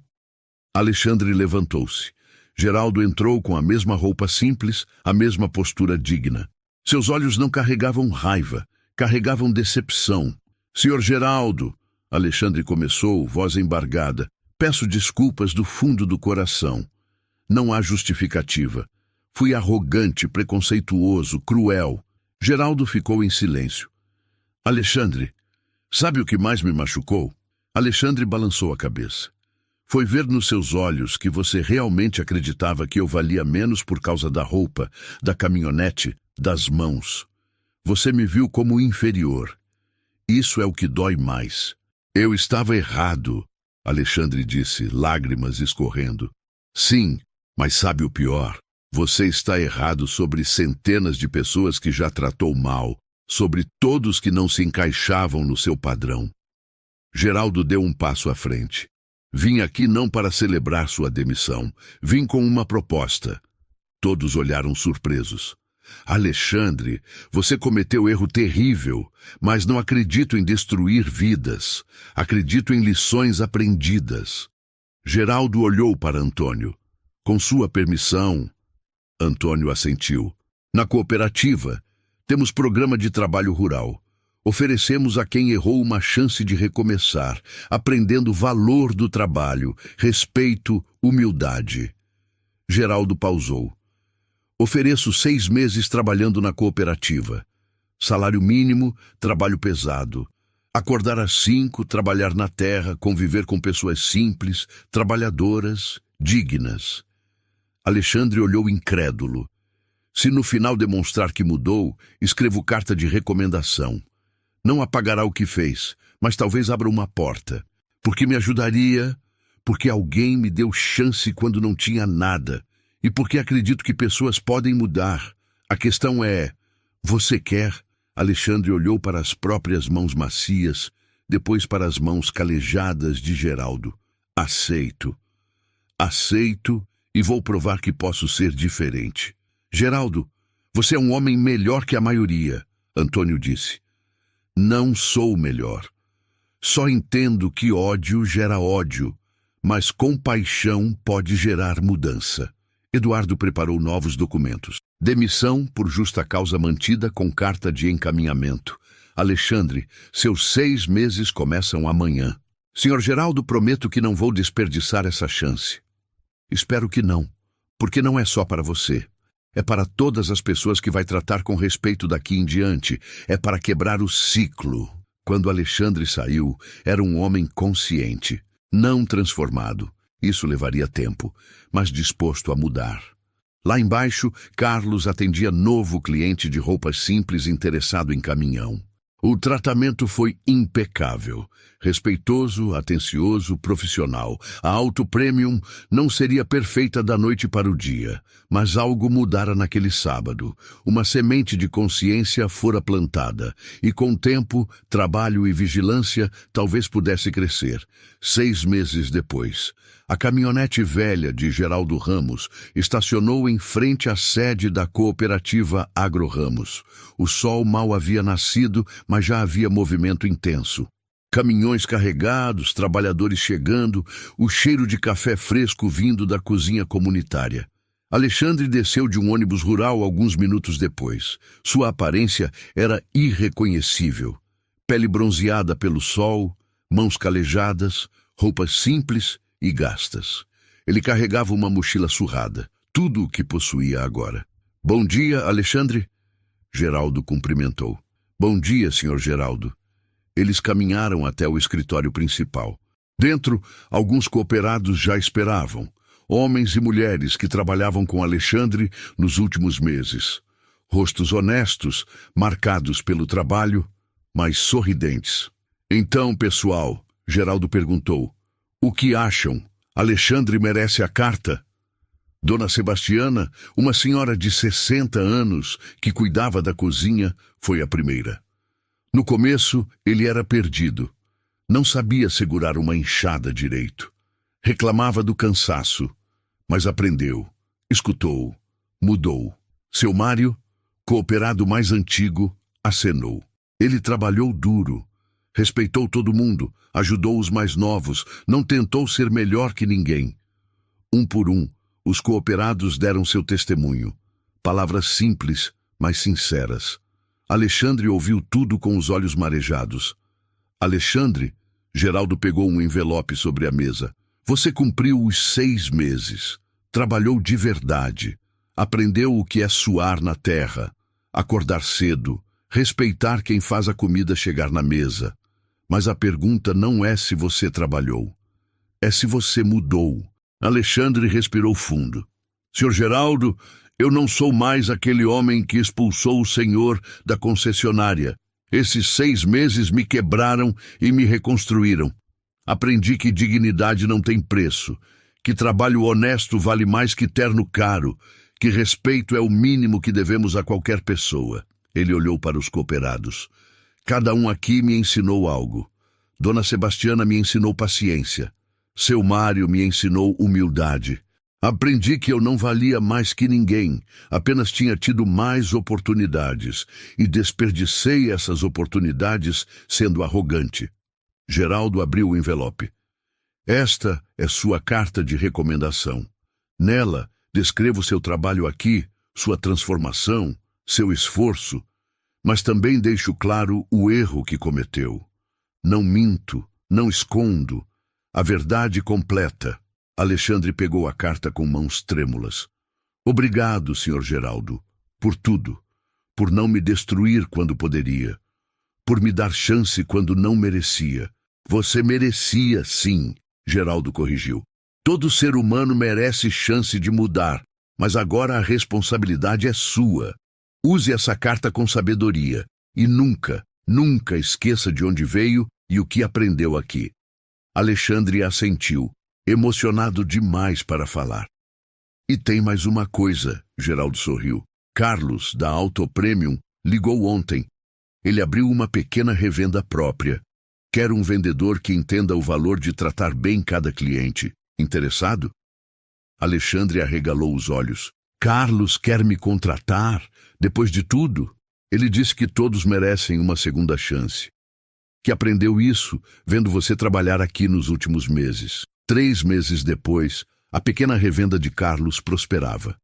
S1: Alexandre levantou-se. Geraldo entrou com a mesma roupa simples, a mesma postura digna. Seus olhos não carregavam raiva, carregavam decepção. Senhor Geraldo, Alexandre começou, voz embargada. Peço desculpas do fundo do coração. Não há justificativa. Fui arrogante, preconceituoso, cruel. Geraldo ficou em silêncio. Alexandre, sabe o que mais me machucou? Alexandre balançou a cabeça. Foi ver nos seus olhos que você realmente acreditava que eu valia menos por causa da roupa, da caminhonete, das mãos. Você me viu como inferior. Isso é o que dói mais. Eu estava errado, Alexandre disse, lágrimas escorrendo. Sim, mas sabe o pior? Você está errado sobre centenas de pessoas que já tratou mal, sobre todos que não se encaixavam no seu padrão. Geraldo deu um passo à frente. Vim aqui não para celebrar sua demissão. Vim com uma proposta. Todos olharam surpresos. Alexandre, você cometeu erro terrível, mas não acredito em destruir vidas. Acredito em lições aprendidas. Geraldo olhou para Antônio. Com sua permissão, Antônio assentiu. Na cooperativa, temos programa de trabalho rural. Oferecemos a quem errou uma chance de recomeçar, aprendendo o valor do trabalho, respeito, humildade. Geraldo pausou. Ofereço 6 meses trabalhando na cooperativa. Salário mínimo, trabalho pesado. Acordar às 5, trabalhar na terra, conviver com pessoas simples, trabalhadoras, dignas. Alexandre olhou incrédulo. Se no final demonstrar que mudou, escrevo carta de recomendação. Não apagará o que fez, mas talvez abra uma porta. Porque me ajudaria, porque alguém me deu chance quando não tinha nada. E porque acredito que pessoas podem mudar. A questão é, você quer? Alexandre olhou para as próprias mãos macias, depois para as mãos calejadas de Geraldo. Aceito. Aceito e vou provar que posso ser diferente. Geraldo, você é um homem melhor que a maioria, Antônio disse. Não sou melhor. Só entendo que ódio gera ódio, mas compaixão pode gerar mudança. Eduardo preparou novos documentos. Demissão por justa causa mantida com carta de encaminhamento. Alexandre, seus 6 meses começam amanhã. Senhor Geraldo, prometo que não vou desperdiçar essa chance. Espero que não, porque não é só para você. É para todas as pessoas que vai tratar com respeito daqui em diante. É para quebrar o ciclo. Quando Alexandre saiu, era um homem consciente, não transformado. Isso levaria tempo, mas disposto a mudar. Lá embaixo, Carlos atendia novo cliente de roupas simples interessado em caminhão. O tratamento foi impecável, respeitoso, atencioso, profissional. A Auto Premium não seria perfeita da noite para o dia, mas algo mudara naquele sábado. Uma semente de consciência fora plantada, e com o tempo, trabalho e vigilância talvez pudesse crescer. 6 meses depois, a caminhonete velha de Geraldo Ramos estacionou em frente à sede da cooperativa Agro Ramos. O sol mal havia nascido, mas já havia movimento intenso. Caminhões carregados, trabalhadores chegando, o cheiro de café fresco vindo da cozinha comunitária. Alexandre desceu de um ônibus rural alguns minutos depois. Sua aparência era irreconhecível. Pele bronzeada pelo sol, mãos calejadas, roupas simples e gastas. Ele carregava uma mochila surrada, tudo o que possuía agora. Bom dia, Alexandre. Geraldo cumprimentou. Bom dia, senhor Geraldo. Eles caminharam até o escritório principal. Dentro, alguns cooperados já esperavam. Homens e mulheres que trabalhavam com Alexandre nos últimos meses. Rostos honestos, marcados pelo trabalho, mas sorridentes. Então, pessoal, Geraldo perguntou, o que acham? Alexandre merece a carta? Dona Sebastiana, uma senhora de 60 anos que cuidava da cozinha, foi a primeira. No começo, ele era perdido. Não sabia segurar uma enxada direito. Reclamava do cansaço, mas aprendeu, escutou, mudou. Seu Mário, cooperado mais antigo, acenou. Ele trabalhou duro, respeitou todo mundo, ajudou os mais novos, não tentou ser melhor que ninguém. Um por um, os cooperados deram seu testemunho. Palavras simples, mas sinceras. Alexandre ouviu tudo com os olhos marejados. Alexandre, Geraldo pegou um envelope sobre a mesa. Você cumpriu os 6 meses. Trabalhou de verdade. Aprendeu o que é suar na terra, acordar cedo, respeitar quem faz a comida chegar na mesa. Mas a pergunta não é se você trabalhou. É se você mudou. Alexandre respirou fundo. Senhor Geraldo, eu não sou mais aquele homem que expulsou o senhor da concessionária. Esses 6 meses me quebraram e me reconstruíram. Aprendi que dignidade não tem preço, que trabalho honesto vale mais que terno caro, que respeito é o mínimo que devemos a qualquer pessoa. Ele olhou para os cooperados. Cada um aqui me ensinou algo. Dona Sebastiana me ensinou paciência. Seu Mário me ensinou humildade. Aprendi que eu não valia mais que ninguém, apenas tinha tido mais oportunidades, e desperdicei essas oportunidades sendo arrogante. Geraldo abriu o envelope. Esta é sua carta de recomendação. Nela, descrevo seu trabalho aqui, sua transformação, seu esforço, mas também deixo claro o erro que cometeu. Não minto, não escondo. A verdade completa. Alexandre pegou a carta com mãos trêmulas. Obrigado, Sr. Geraldo, por tudo. Por não me destruir quando poderia. Por me dar chance quando não merecia. Você merecia, sim, Geraldo corrigiu. Todo ser humano merece chance de mudar, mas agora a responsabilidade é sua. Use essa carta com sabedoria e nunca, nunca esqueça de onde veio e o que aprendeu aqui. Alexandre assentiu, emocionado demais para falar. E tem mais uma coisa, Geraldo sorriu. Carlos, da Auto Premium, ligou ontem. Ele abriu uma pequena revenda própria. Quer um vendedor que entenda o valor de tratar bem cada cliente. Interessado? Alexandre arregalou os olhos. Carlos quer me contratar? Depois de tudo? Ele disse que todos merecem uma segunda chance. Que aprendeu isso vendo você trabalhar aqui nos últimos meses. 3 meses depois, a pequena revenda de Carlos prosperava.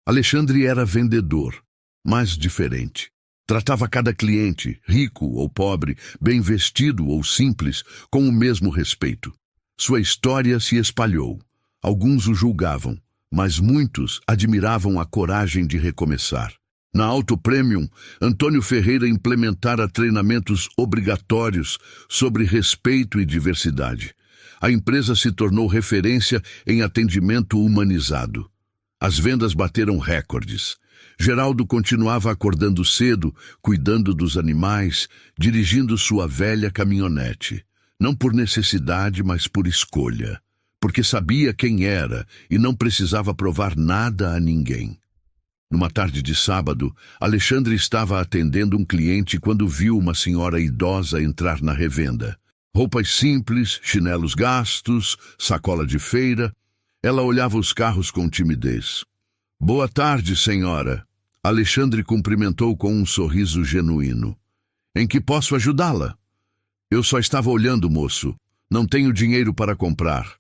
S1: Alexandre era vendedor, mas diferente. Tratava cada cliente, rico ou pobre, bem vestido ou simples, com o mesmo respeito. Sua história se espalhou. Alguns o julgavam, mas muitos admiravam a coragem de recomeçar. Na Auto Premium, Antônio Ferreira implementara treinamentos obrigatórios sobre respeito e diversidade. A empresa se tornou referência em atendimento humanizado. As vendas bateram recordes. Geraldo continuava acordando cedo, cuidando dos animais, dirigindo sua velha caminhonete. Não por necessidade, mas por escolha. Porque sabia quem era e não precisava provar nada a ninguém. Numa tarde de sábado, Alexandre estava atendendo um cliente quando viu uma senhora idosa entrar na revenda. Roupas simples, chinelos gastos, sacola de feira. Ela olhava os carros com timidez. Boa tarde, senhora. Alexandre cumprimentou com um sorriso genuíno. Em que posso ajudá-la? Eu só estava olhando, moço. Não tenho dinheiro para comprar.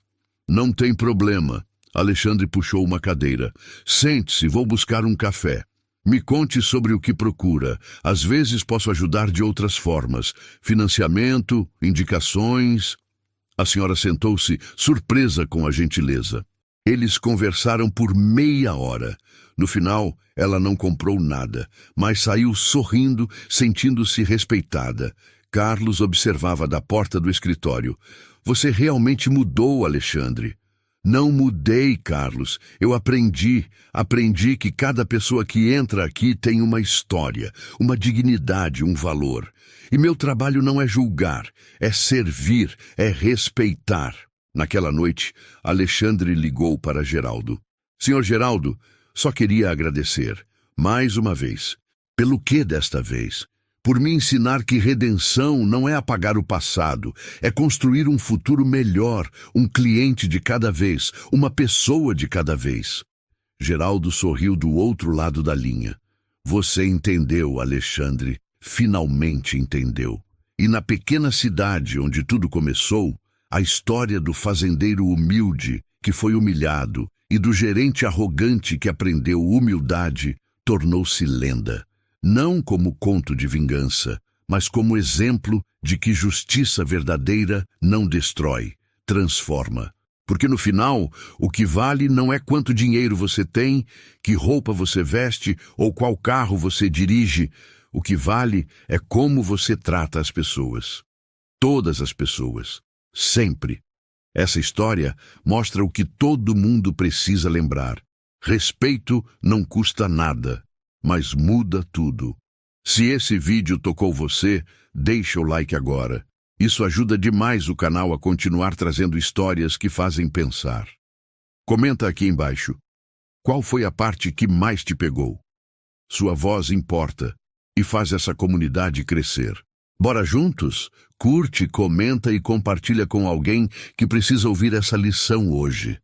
S1: Não tem problema. Alexandre puxou uma cadeira. Sente-se, vou buscar um café. Me conte sobre o que procura. Às vezes posso ajudar de outras formas. Financiamento, indicações. A senhora sentou-se, surpresa com a gentileza. Eles conversaram por meia hora. No final, ela não comprou nada, mas saiu sorrindo, sentindo-se respeitada. Carlos observava da porta do escritório. Você realmente mudou, Alexandre. Não mudei, Carlos. Eu aprendi que cada pessoa que entra aqui tem uma história, uma dignidade, um valor. E meu trabalho não é julgar, é servir, é respeitar. Naquela noite, Alexandre ligou para Geraldo. Senhor Geraldo, só queria agradecer, mais uma vez. Pelo que desta vez? Por me ensinar que redenção não é apagar o passado, é construir um futuro melhor, um cliente de cada vez, uma pessoa de cada vez. Geraldo sorriu do outro lado da linha. Você entendeu, Alexandre, finalmente entendeu. E na pequena cidade onde tudo começou, a história do fazendeiro humilde que foi humilhado e do gerente arrogante que aprendeu humildade tornou-se lenda. Não como conto de vingança, mas como exemplo de que justiça verdadeira não destrói, transforma. Porque no final, o que vale não é quanto dinheiro você tem, que roupa você veste ou qual carro você dirige. O que vale é como você trata as pessoas. Todas as pessoas. Sempre. Essa história mostra o que todo mundo precisa lembrar. Respeito não custa nada, mas muda tudo. Se esse vídeo tocou você, deixa o like agora. Isso ajuda demais o canal a continuar trazendo histórias que fazem pensar. Comenta aqui embaixo. Qual foi a parte que mais te pegou? Sua voz importa e faz essa comunidade crescer. Bora juntos? Curte, comenta e compartilha com alguém que precisa ouvir essa lição hoje.